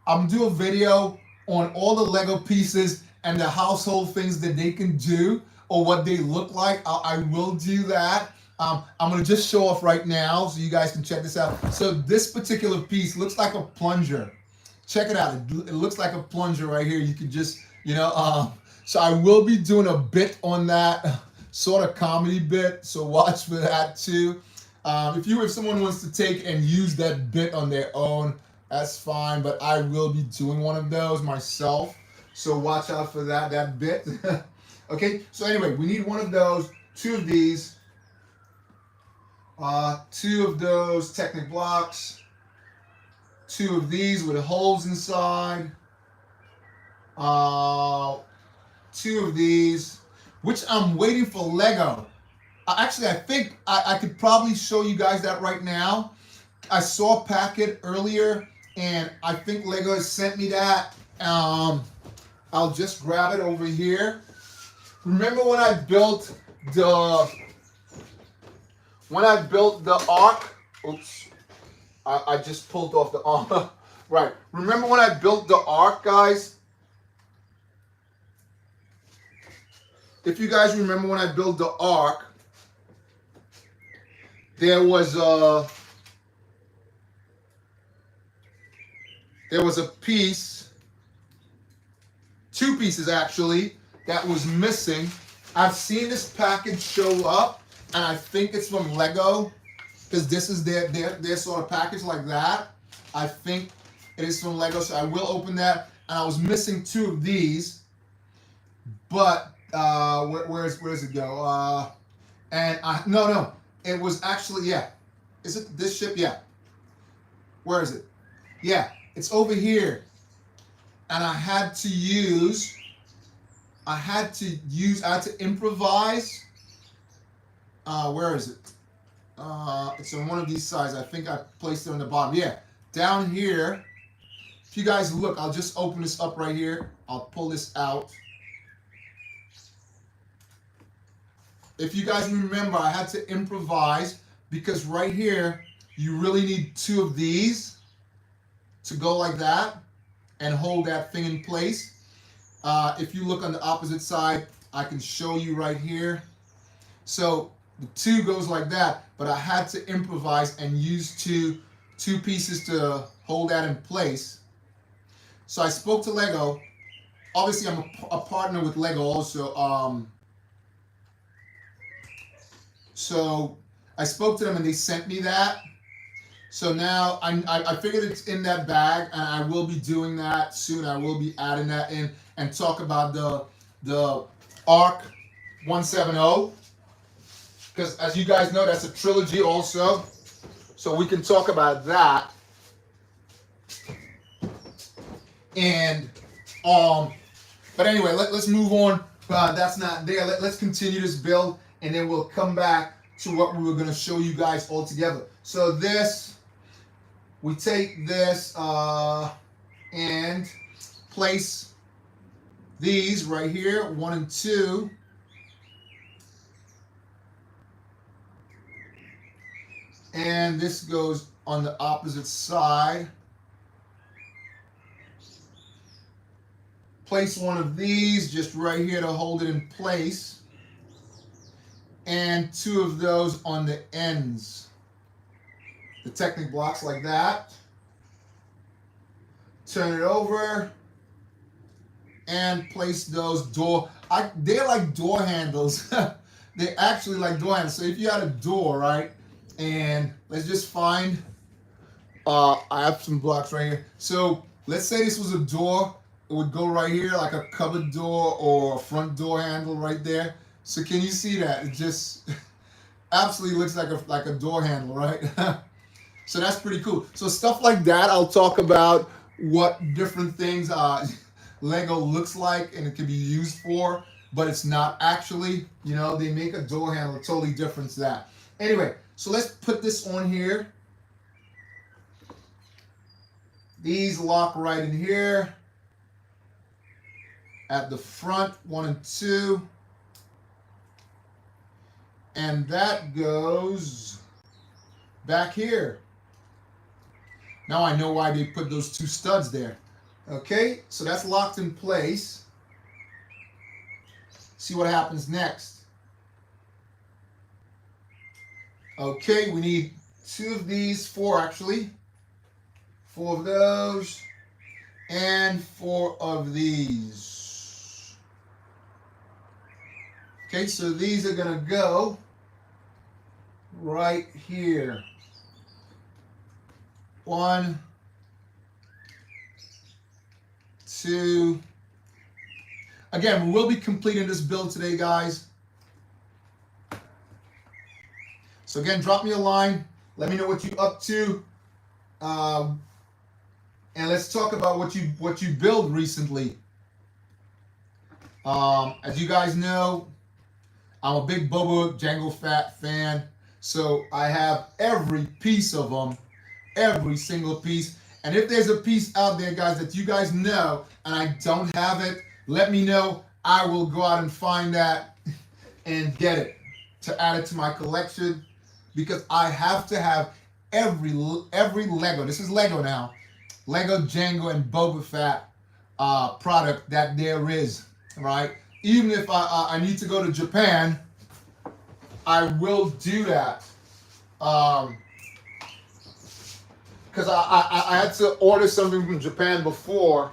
a video on all the Lego pieces and the household things that they can do or what they look like. I will do that. I'm gonna just show off right now so you guys can check this out. So this particular piece looks like a plunger. Check it out. It looks like a plunger right here. You can just, so I will be doing a bit on that sort of comedy bit. So watch for that too. If someone wants to take and use that bit on their own, that's fine. But I will be doing one of those myself. So watch out for that bit. Okay. So anyway, we need one of those, two of these, two of those Technic blocks, two of these with holes inside, two of these, which I'm waiting for Lego. Actually, I think I could probably show you guys that right now. I saw a packet earlier, and I think Lego has sent me that. I'll just grab it over here. Remember when I built the ark? Oops, I just pulled off the armor. Right. Remember when I built the ark, guys? If you guys remember when I built the ark, there was a piece, two pieces actually, that was missing. I've seen this package show up, and I think it's from Lego, because this is their sort of package like that. I think it is from Lego, so I will open that. And I was missing two of these, but where's it go? No, it was actually, yeah. Is it this ship? Yeah. Where is it? Yeah, it's over here. And I had to improvise. Where is it? It's on one of these sides. I think I placed it on the bottom. Yeah, down here. If you guys look, I'll just open this up right here. I'll pull this out. If you guys remember, I had to improvise because right here, you really need two of these to go like that and hold that thing in place. If you look on the opposite side, I can show you right here. So the two goes like that, but I had to improvise and use two pieces to hold that in place. So I spoke to Lego. Obviously, I'm a partner with Lego also. So I spoke to them and they sent me that. So now I figured it's in that bag, and I will be doing that soon. I will be adding that in and talk about the ARC 170, because as you guys know, that's a trilogy also. So we can talk about that. And but anyway, let's move on. That's not there. Let's continue this build, and then we'll come back to what we were going to show you guys all together. So this, we take this and place these right here, 1 and 2. And this goes on the opposite side. Place one of these just right here to hold it in place. And two of those on the ends. The Technic blocks like that. Turn it over. And place those they're like door handles. They're actually like door handles. So if you had a door, right? And let's just find, I have some blocks right here. So let's say this was a door. It would go right here, like a cupboard door or a front door handle right there. So can you see that? It just absolutely looks like a door handle, right? So that's pretty cool. So stuff like that, I'll talk about what different things Lego looks like and it can be used for, but it's not actually. You know, they make a door handle totally different to that. Anyway, so let's put this on here. These lock right in here. At the front, 1 and 2. And that goes back here. Now I know why they put those two studs there. Okay, so that's locked in place. See what happens next. Okay, we need 2 of these, 4 actually. 4 of those, and 4 of these. Okay, so these are gonna go right here. 1, 2. Again, we will be completing this build today, guys. So again, drop me a line. Let me know what you're up to. And let's talk about what you build recently. As you guys know, I'm a big Boba Django Fat fan, so I have every piece of them, every single piece. And if there's a piece out there, guys, that you guys know and I don't have it, let me know. I will go out and find that and get it to add it to my collection, because I have to have every Lego. This is Lego now. Lego Django and Boba Fett product that there is, right? Even if I need to go to Japan, I will do that. Because I had to order something from Japan before,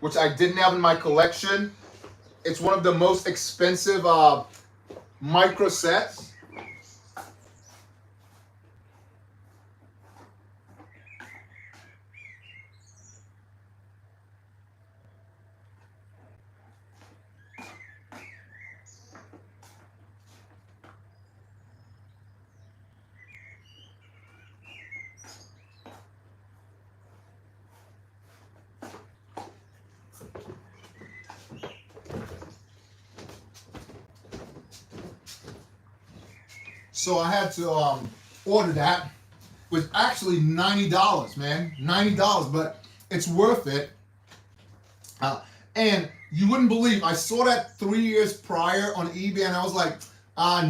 which I didn't have in my collection. It's one of the most expensive micro sets. So I had to order that. Was actually $90, man, $90, but it's worth it. And you wouldn't believe, I saw that 3 years prior on eBay, and I was like,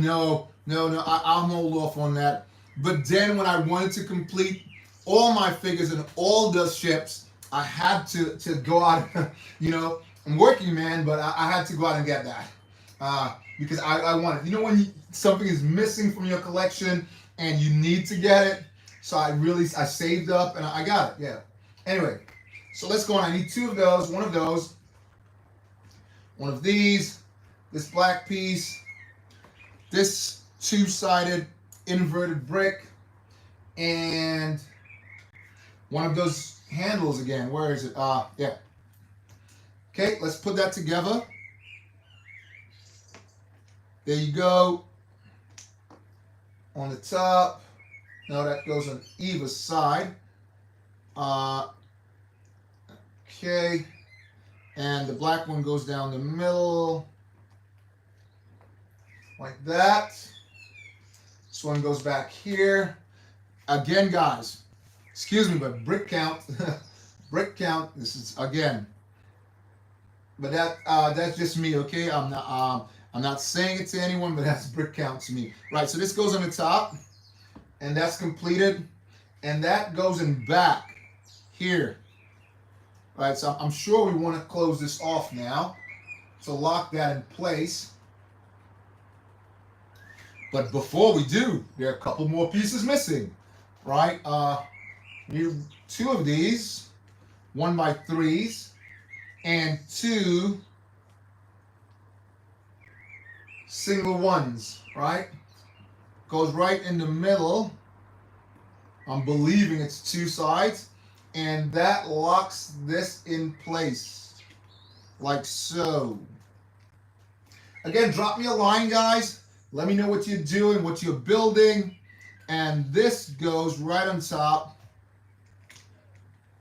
no, I'm hold off on that. But then when I wanted to complete all my figures and all the ships, I had to go out. You know, I'm working, man, but I had to go out and get that because I wanted. You know, when something is missing from your collection and you need to get it. So I saved up and I got it. Yeah. Anyway, so let's go on. I need two of those, one of those, one of these, this black piece, this two-sided inverted brick, and one of those handles again. Where is it? Yeah. Okay, let's put that together. There you go. On the top. Now that goes on either side. Okay. And the black one goes down the middle. Like that. This one goes back here. Again, guys, excuse me, but brick count. Brick count. This is again. But that's just me, okay? I'm not saying it to anyone, but that's brick count to me. Right, so this goes on the top. And that's completed, and that goes in back here. All right, so I'm sure we want to close this off now to lock that in place. But before we do, there are a couple more pieces missing, right? You two of these, 1x3s, and two single ones, right? Goes right in the middle. I'm believing it's two sides. And that locks this in place. Like so. Again, drop me a line, guys. Let me know what you're doing, what you're building. And this goes right on top.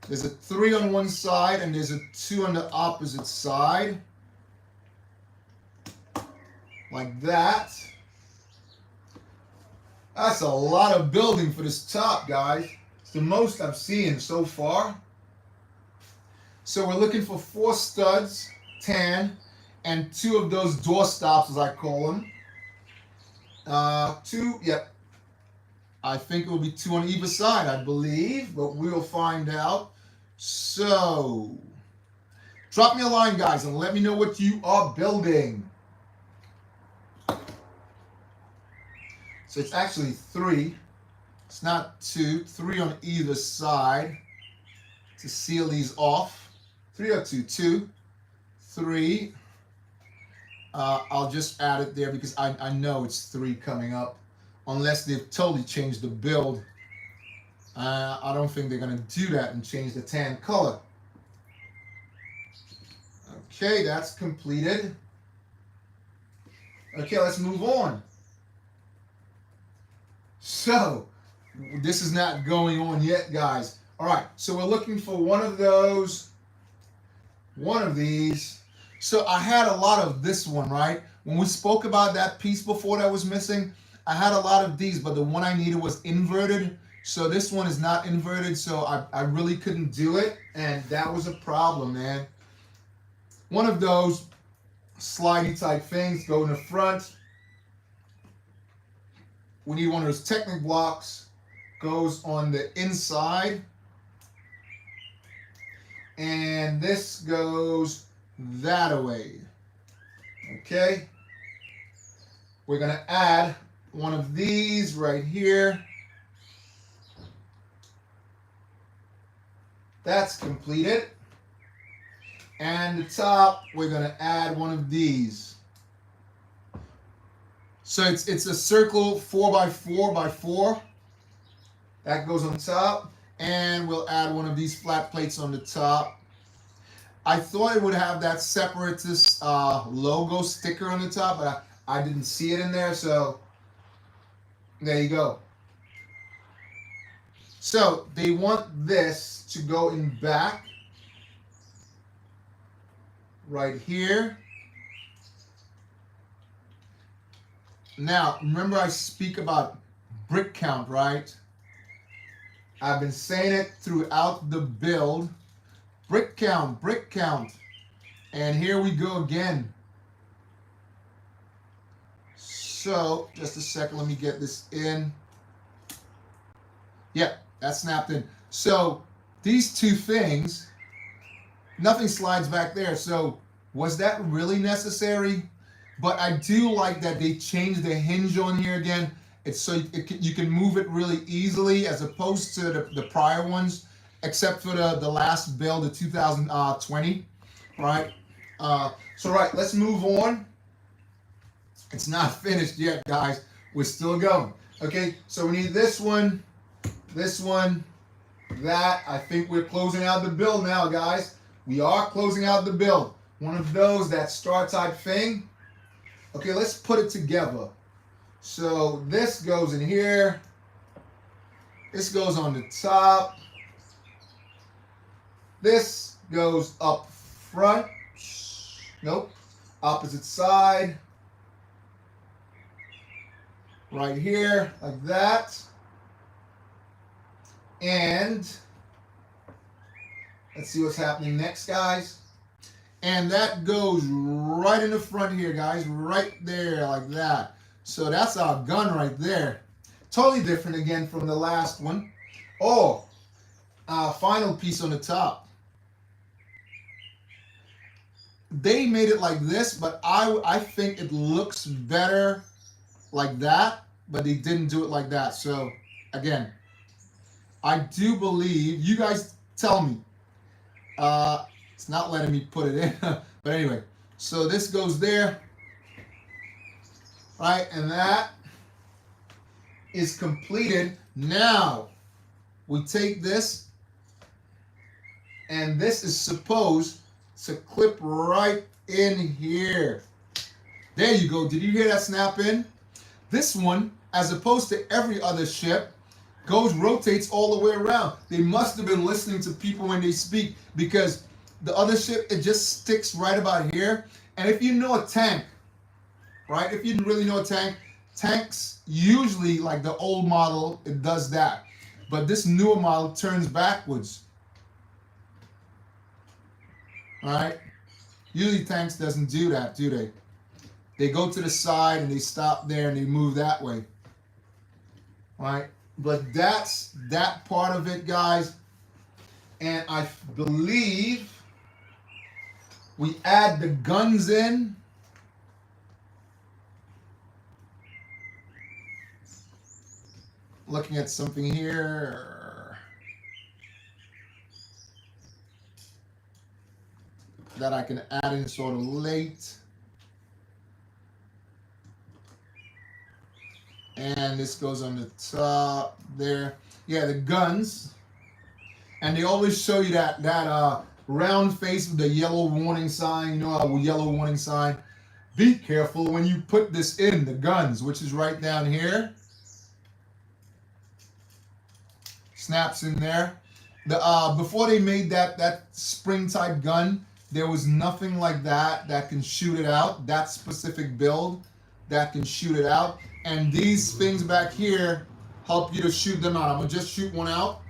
There's a 3 on one side and there's a 2 on the opposite side. Like that. That's a lot of building for this top, guys. It's the most I've seen so far. So we're looking for 4 studs, tan, and 2 of those door stops, as I call them. 2, yep. I think it will be 2 on either side, I believe, but we'll find out. So, drop me a line, guys, and let me know what you are building. So it's actually 3. It's not 2. 3 on either side to seal these off. 3 or 2. 2. 3. I'll just add it there because I know it's 3 coming up. Unless they've totally changed the build. I don't think they're going to do that and change the tan color. Okay, that's completed. Okay, let's move on. So, this is not going on yet, guys. All right, so we're looking for one of those, one of these. So I had a lot of this one, right? When we spoke about that piece before that was missing, I had a lot of these, but the one I needed was inverted. So this one is not inverted, so I really couldn't do it, and that was a problem, man. One of those slidey type things go in the front. We need one of those Technic blocks, goes on the inside. And this goes that away. Okay. We're going to add one of these right here. That's completed. And the top, we're going to add one of these. So it's a circle 4x4x4. That goes on top. And we'll add one of these flat plates on the top. I thought it would have that Separatist logo sticker on the top, but I didn't see it in there, so there you go. So they want this to go in back right here. Now, remember I speak about brick count, right? I've been saying it throughout the build. Brick count, brick count. And here we go again. So, just a second, let me get this in. Yep, that's snapped in. So, these two things, nothing slides back there. So, was that really necessary? But I do like that they changed the hinge on here again. It's so you can move it really easily as opposed to the prior ones, except for the last build, the 2020, right? So right, let's move on. It's not finished yet, guys. We're still going. Okay, so we need this one, that. I think we're closing out the build now, guys. We are closing out the build. One of those, that star type thing. Okay, let's put it together. So this goes in here. This goes on the top. This goes up front. Nope. Opposite side. Right here, like that. And let's see what's happening next, guys. And that goes right in the front here, guys. Right there, like that. So that's our gun right there. Totally different again from the last one. Oh, final piece on the top. They made it like this, but I think it looks better like that, but they didn't do it like that. So again, I do believe, you guys tell me. It's not letting me put it in, but anyway. So this goes there. Right, and that is completed. Now, we take this, and this is supposed to clip right in here. There you go. Did you hear that snap in? This one, as opposed to every other ship, rotates all the way around. They must have been listening to people when they speak, because the other ship, it just sticks right about here. And if you know a tank, right? If you didn't really know a tank, tanks usually, like the old model, it does that. But this newer model turns backwards. All right? Usually tanks doesn't do that, do they? They go to the side and they stop there and they move that way. All right? But that's that part of it, guys. And I believe we add the guns in. Looking at something here that I can add in sort of late. And this goes on the top there. Yeah, the guns. And they always show you that round face with the yellow warning sign. You know, a yellow warning sign. Be careful when you put this in, the guns, which is right down here. Snaps in there. Before they made that spring type gun, There was nothing like that that can shoot it out. That specific build that can shoot it out. And these things back here help you to shoot them out. I'm gonna just shoot one out.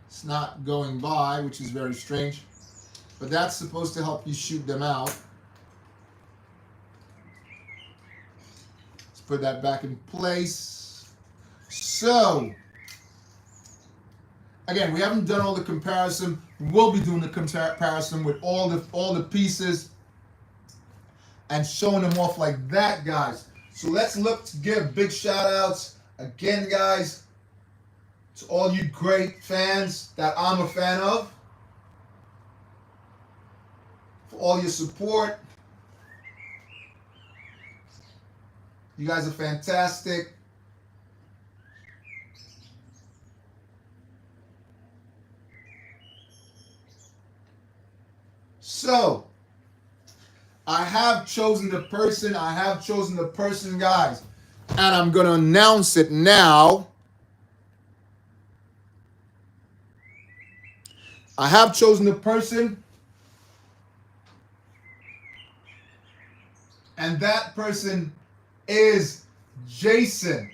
It's not going by, which is very strange. But that's supposed to help you shoot them out. Let's put that back in place. So, again, we haven't done all the comparison. We'll be doing the comparison with all the pieces and showing them off like that, guys. So let's look to give big shout outs again, guys, to all you great fans that I'm a fan of, for all your support. You guys are fantastic. So, I have chosen the person, guys. And I'm going to announce it now. I have chosen the person. And that person is Jason.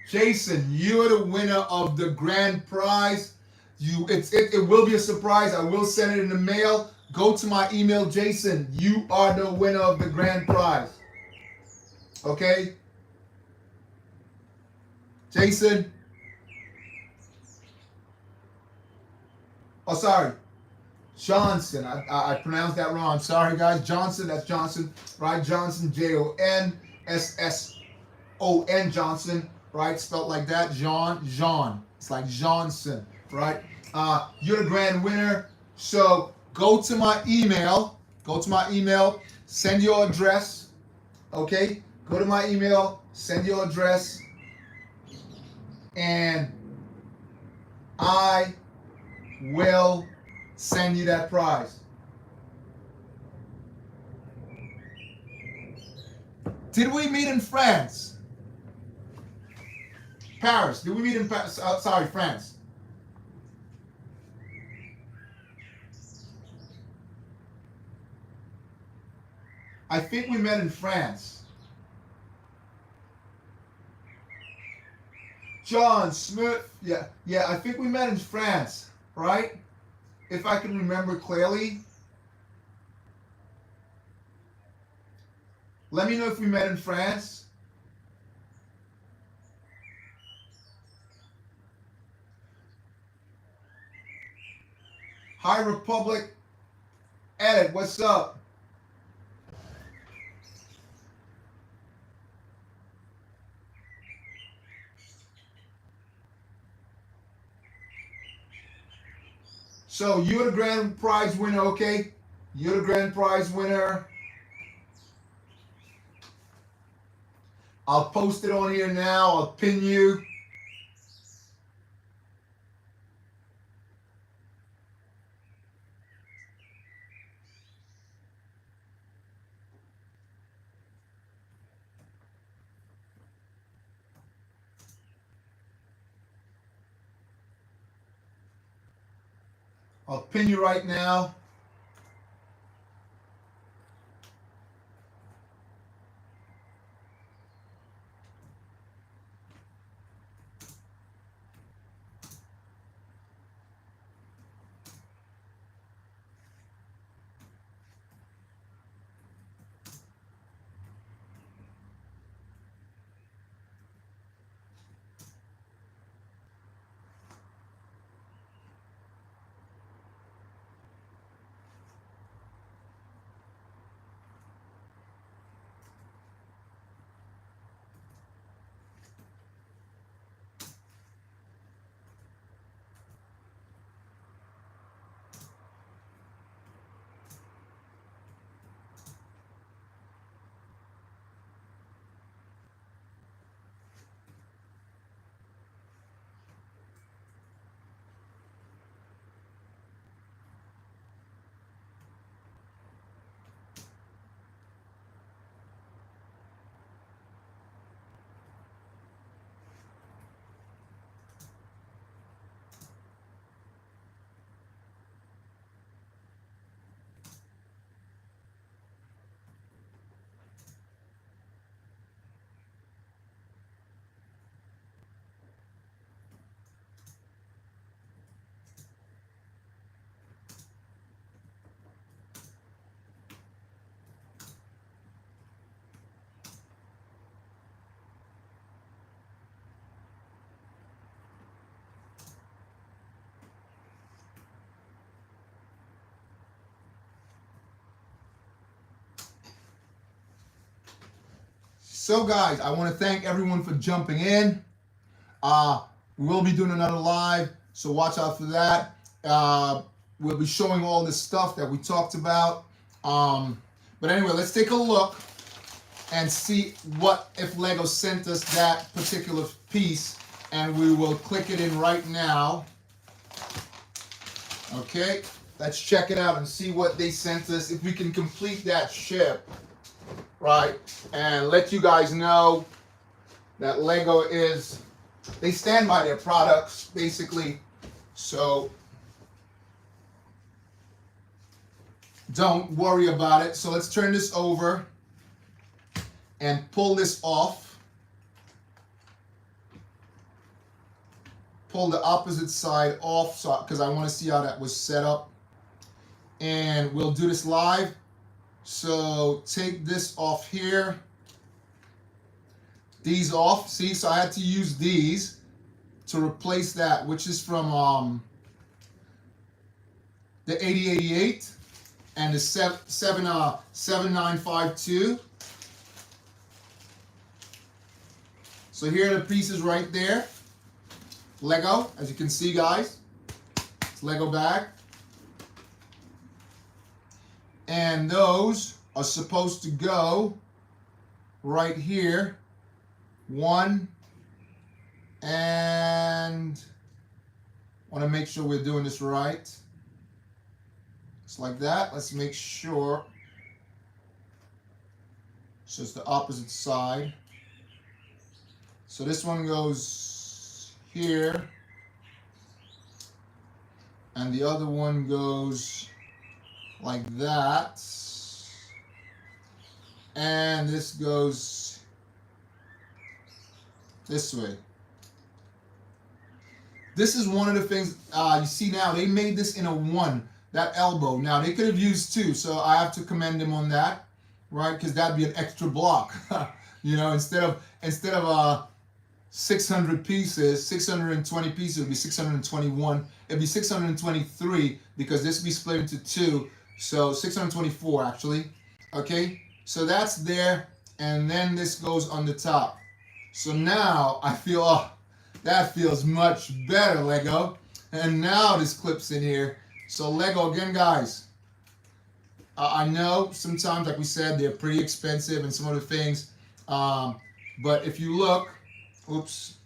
Jason, you're the winner of the grand prize. It will be a surprise. I will send it in the mail. Go to my email, Jason. You are the winner of the grand prize. Okay? Jason. Oh, sorry. Johnson. I pronounced that wrong. Sorry, guys. Johnson. That's Johnson. Right? Johnson. Jonnsson. Johnson. Right? Spelled like that. Jean. It's like Johnson. Right? You're the grand winner. So go to my email. Send your address. Okay? Go to my email. Send your address. And I will send you that prize. Did we meet in France? Paris. Did we meet in Paris? France. I think we met in France. John Smith. Yeah, I think we met in France, right? If I can remember clearly. Let me know if we met in France. Hi, Republic. Edit, what's up? So you're the grand prize winner, okay? You're the grand prize winner. I'll post it on here now. I'll pin you. I'll pin you right now. So guys, I want to thank everyone for jumping in. We'll be doing another live, so watch out for that. We'll be showing all this stuff that we talked about. But anyway, let's take a look and see what if Lego sent us that particular piece, and we will click it in right now. Okay, let's check it out and see what they sent us, if we can complete that ship, right? And let you guys know that Lego is, they stand by their products, basically. So don't worry about it. So let's turn this over and pull this off. Pull the opposite side off, so because I want to see how that was set up. And we'll do this live. So take this off here. These off. See, so I had to use these to replace that, which is from the 8088 and the 7952. So here are the pieces right there. Lego, as you can see, guys. It's Lego bag. And those are supposed to go right here. One, and want to make sure we're doing this right. Just like that. Let's make sure. So it's the opposite side. So this one goes here, and the other one goes like that, and this goes this way. This is one of the things you see now. They made this in a 1, that elbow. Now they could have used 2, so I have to commend them on that, right? Because that'd be an extra block. You know, instead of 600 pieces, 620 pieces, would be 621. It'd be 623 because this would be split into 2. So 624 actually. Okay, so that's there, and then this goes on the top. So now I feel, oh, that feels much better, Lego. And now this clips in here. So Lego, again, guys, I know sometimes, like we said, they're pretty expensive and some other things. But if you look, oops,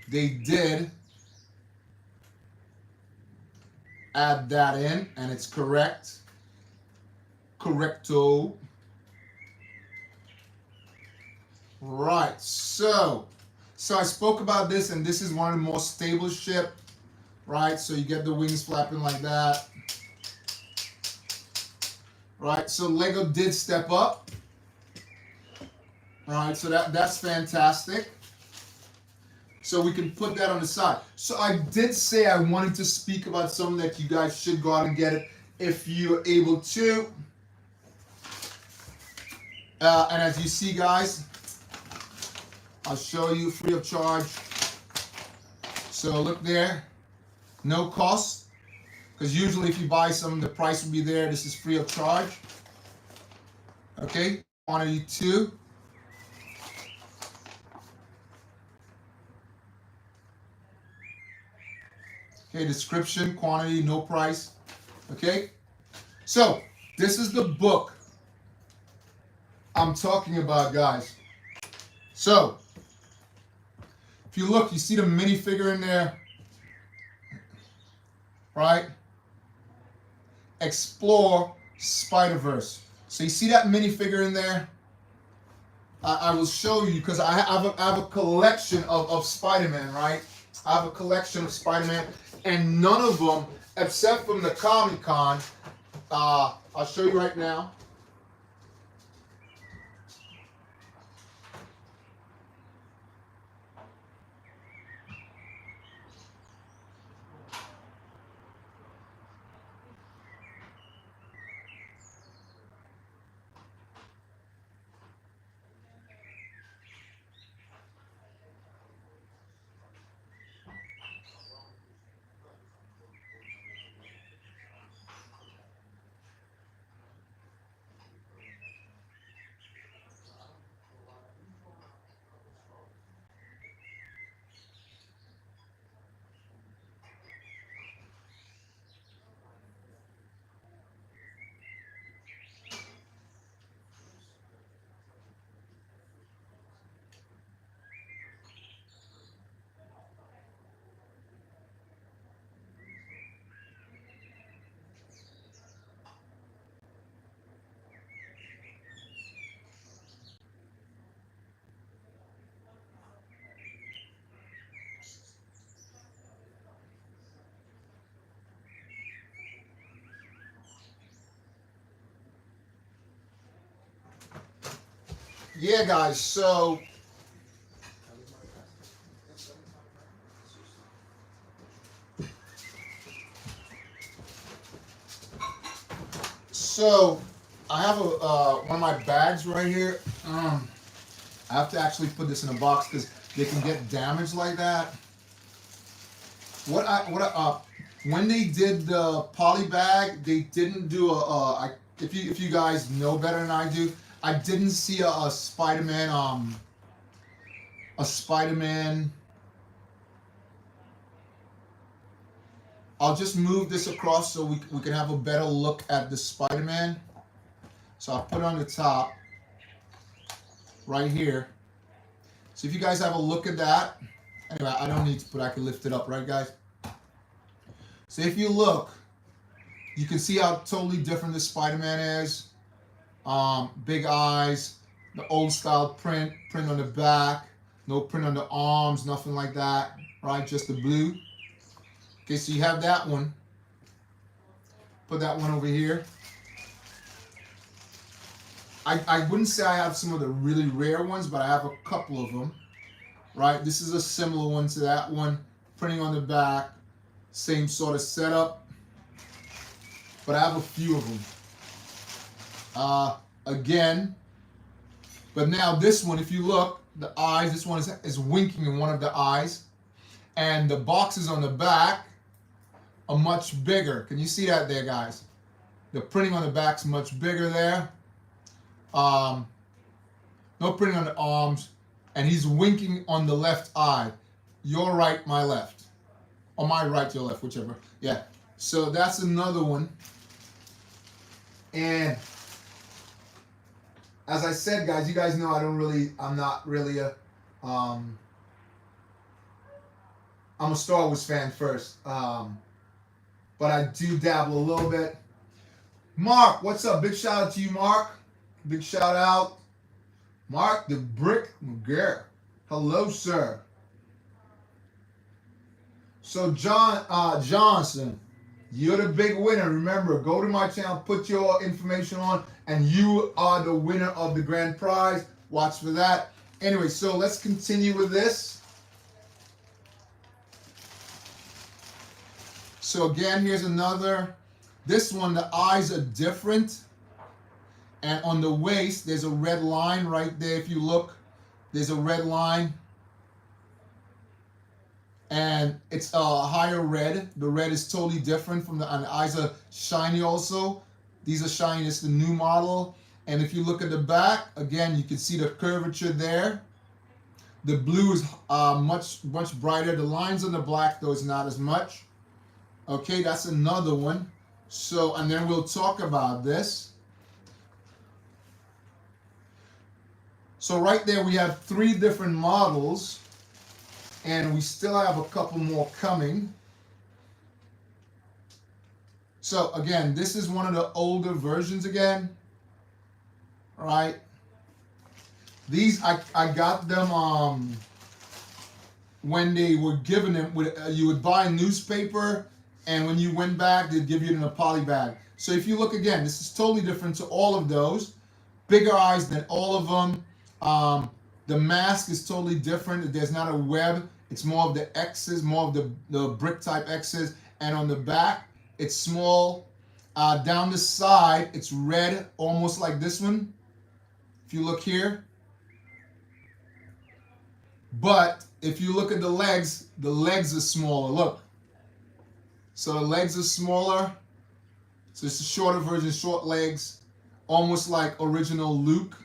they did add that in, and it's correct. Correcto. Right, so I spoke about this, and this is one of the more stable ship, right? So you get the wings flapping like that, right? So Lego did step up, right? So that's fantastic. So we can put that on the side. So I did say I wanted to speak about something that you guys should go out and get it if you're able to. And as you see, guys, I'll show you free of charge. So look there, no cost, because usually if you buy some, the price will be there. This is free of charge. Okay, quantity 2. Okay, description, quantity, no price. Okay, so this is the book I'm talking about, guys. So if you look, you see the minifigure in there, right? Explore Spider-Verse. So you see that minifigure in there? I will show you, because I have a collection of Spider-Man, right? I have a collection of Spider-Man, and none of them, except from the Comic-Con, I'll show you right now. yeah, guys. So I have a one of my bags right here. I have to actually put this in a box because they can get damaged like that. When they did the poly bag, they didn't do if you guys know better than I do, I didn't see a Spider-Man. I'll just move this across so we can have a better look at the Spider-Man. So I'll put it on the top right here. So if you guys have a look at that, anyway, I don't need to put, I can lift it up, right guys? So if you look, you can see how totally different this Spider-Man is. Big eyes, the old style print on the back, no print on the arms, nothing like that, right? Just the blue. Okay, so you have that one. Put that one over here. I wouldn't say I have some of the really rare ones, but I have a couple of them, right? This is a similar one to that one. Printing on the back, same sort of setup, but I have a few of them. Again, but now this one, if you look, the eyes, this one is winking in one of the eyes, and the boxes on the back are much bigger. Can you see that there, guys? The printing on the back's much bigger there. No printing on the arms, and he's winking on the left eye. Your right, my left. Or my right, your left, whichever. Yeah. So that's another one. And as I said, guys, you guys know I'm not really I'm a Star Wars fan first. But I do dabble a little bit. Mark, what's up? Big shout out to you, Mark. Big shout out. Mark the Brick McGarrett. Hello, sir. So Johnson, you're the big winner. Remember, go to my channel, put your information on, and you are the winner of the grand prize. Watch for that. Anyway, so let's continue with this. So again, here's another. This one, the eyes are different. And on the waist, there's a red line right there. If you look, there's a red line. And it's a higher red. The red is totally different from and the eyes are shiny also. These are shiny. It's the new model. And if you look at the back, again, you can see the curvature there. The blue is much brighter. The lines on the black, though, is not as much. Okay, that's another one. So, and then we'll talk about this. So right there we have 3 different models, and we still have a couple more coming. So again, this is one of the older versions again, right? These I got them when they were given them with you would buy a newspaper, and when you went back they'd give you it in a poly bag. So if you look again, this is totally different to all of those. Bigger eyes than all of them. The mask is totally different. There's not a web. It's more of the X's, more of the brick type X's. And on the back, it's small. Down the side, it's red, almost like this one. If you look here. But if you look at the legs are smaller. Look. So the legs are smaller. So it's a shorter version, short legs. Almost like original Luke.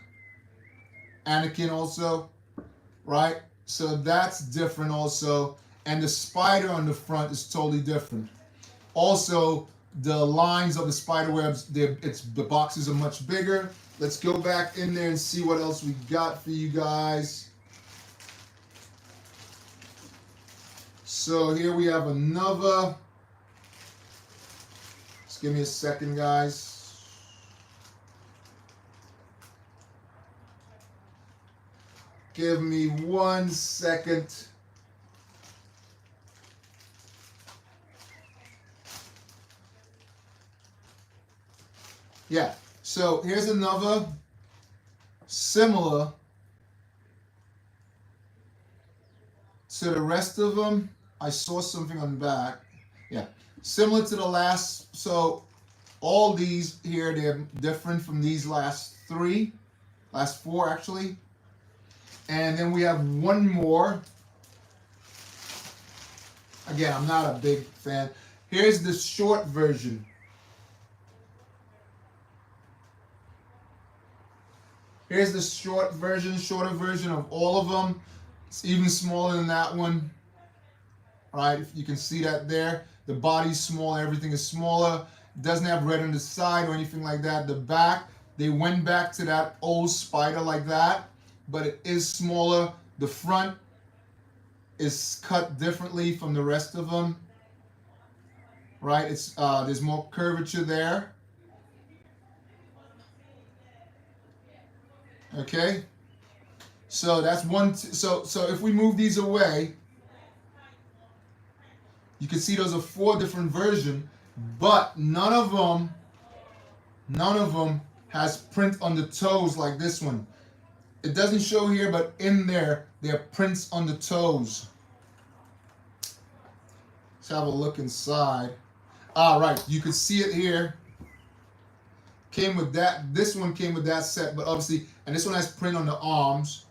Anakin also, right? So that's different also. And the spider on the front is totally different. Also, the lines of the spider webs, the boxes are much bigger. Let's go back in there and see what else we got for you guys. So here we have another. Just give me a second, guys. Give me 1 second. Yeah, so here's another similar to the rest of them. I saw something on the back. Yeah, similar to the last. So all these here, they're different from these last four actually. And then we have one more. Again, I'm not a big fan. Here's the short version. Here's the shorter version of all of them. It's even smaller than that one. All right, if you can see that there. The body's smaller, everything is smaller. It doesn't have red on the side or anything like that. The back, they went back to that old Spider like that, but it is smaller. The front is cut differently from the rest of them. Right, it's there's more curvature there. Okay, so that's one. So if we move these away, you can see those are four different versions, but none of them has print on the toes like this one. It doesn't show here, but in there are prints on the toes. Let's have a look inside. All right, you can see it here. Came with that. This one came with that set, but obviously, and this one has print on the arms,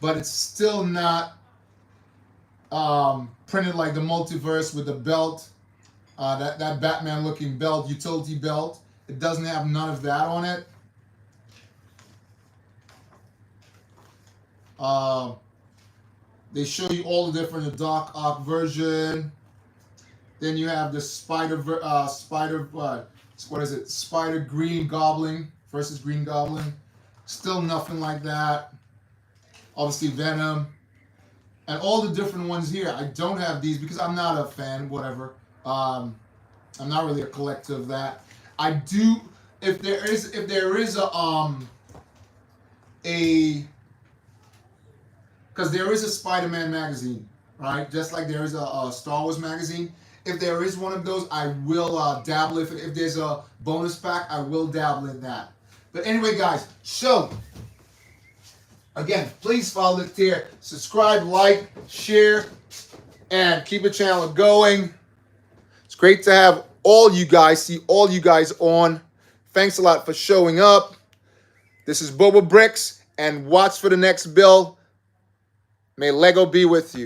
but it's still not printed like the Multiverse with the belt, that Batman-looking belt, utility belt. It doesn't have none of that on it. They show you all the different, the Dark Arc version. Then you have the Spider Green Goblin versus Green Goblin. Still nothing like that. Obviously Venom. And all the different ones here. I don't have these because I'm not a fan, whatever. I'm not really a collector of that. I do, if there is because there is a Spider-Man magazine, right? Just like there is a Star Wars magazine. If there is one of those, I will dabble. If there's a bonus pack, I will dabble in that. But anyway, guys, so again, please follow the tier, subscribe, like, share, and keep the channel going. It's great to have all you guys, see all you guys on. Thanks a lot for showing up. This is BOBAbrickz, and watch for the next bill. May Lego be with you.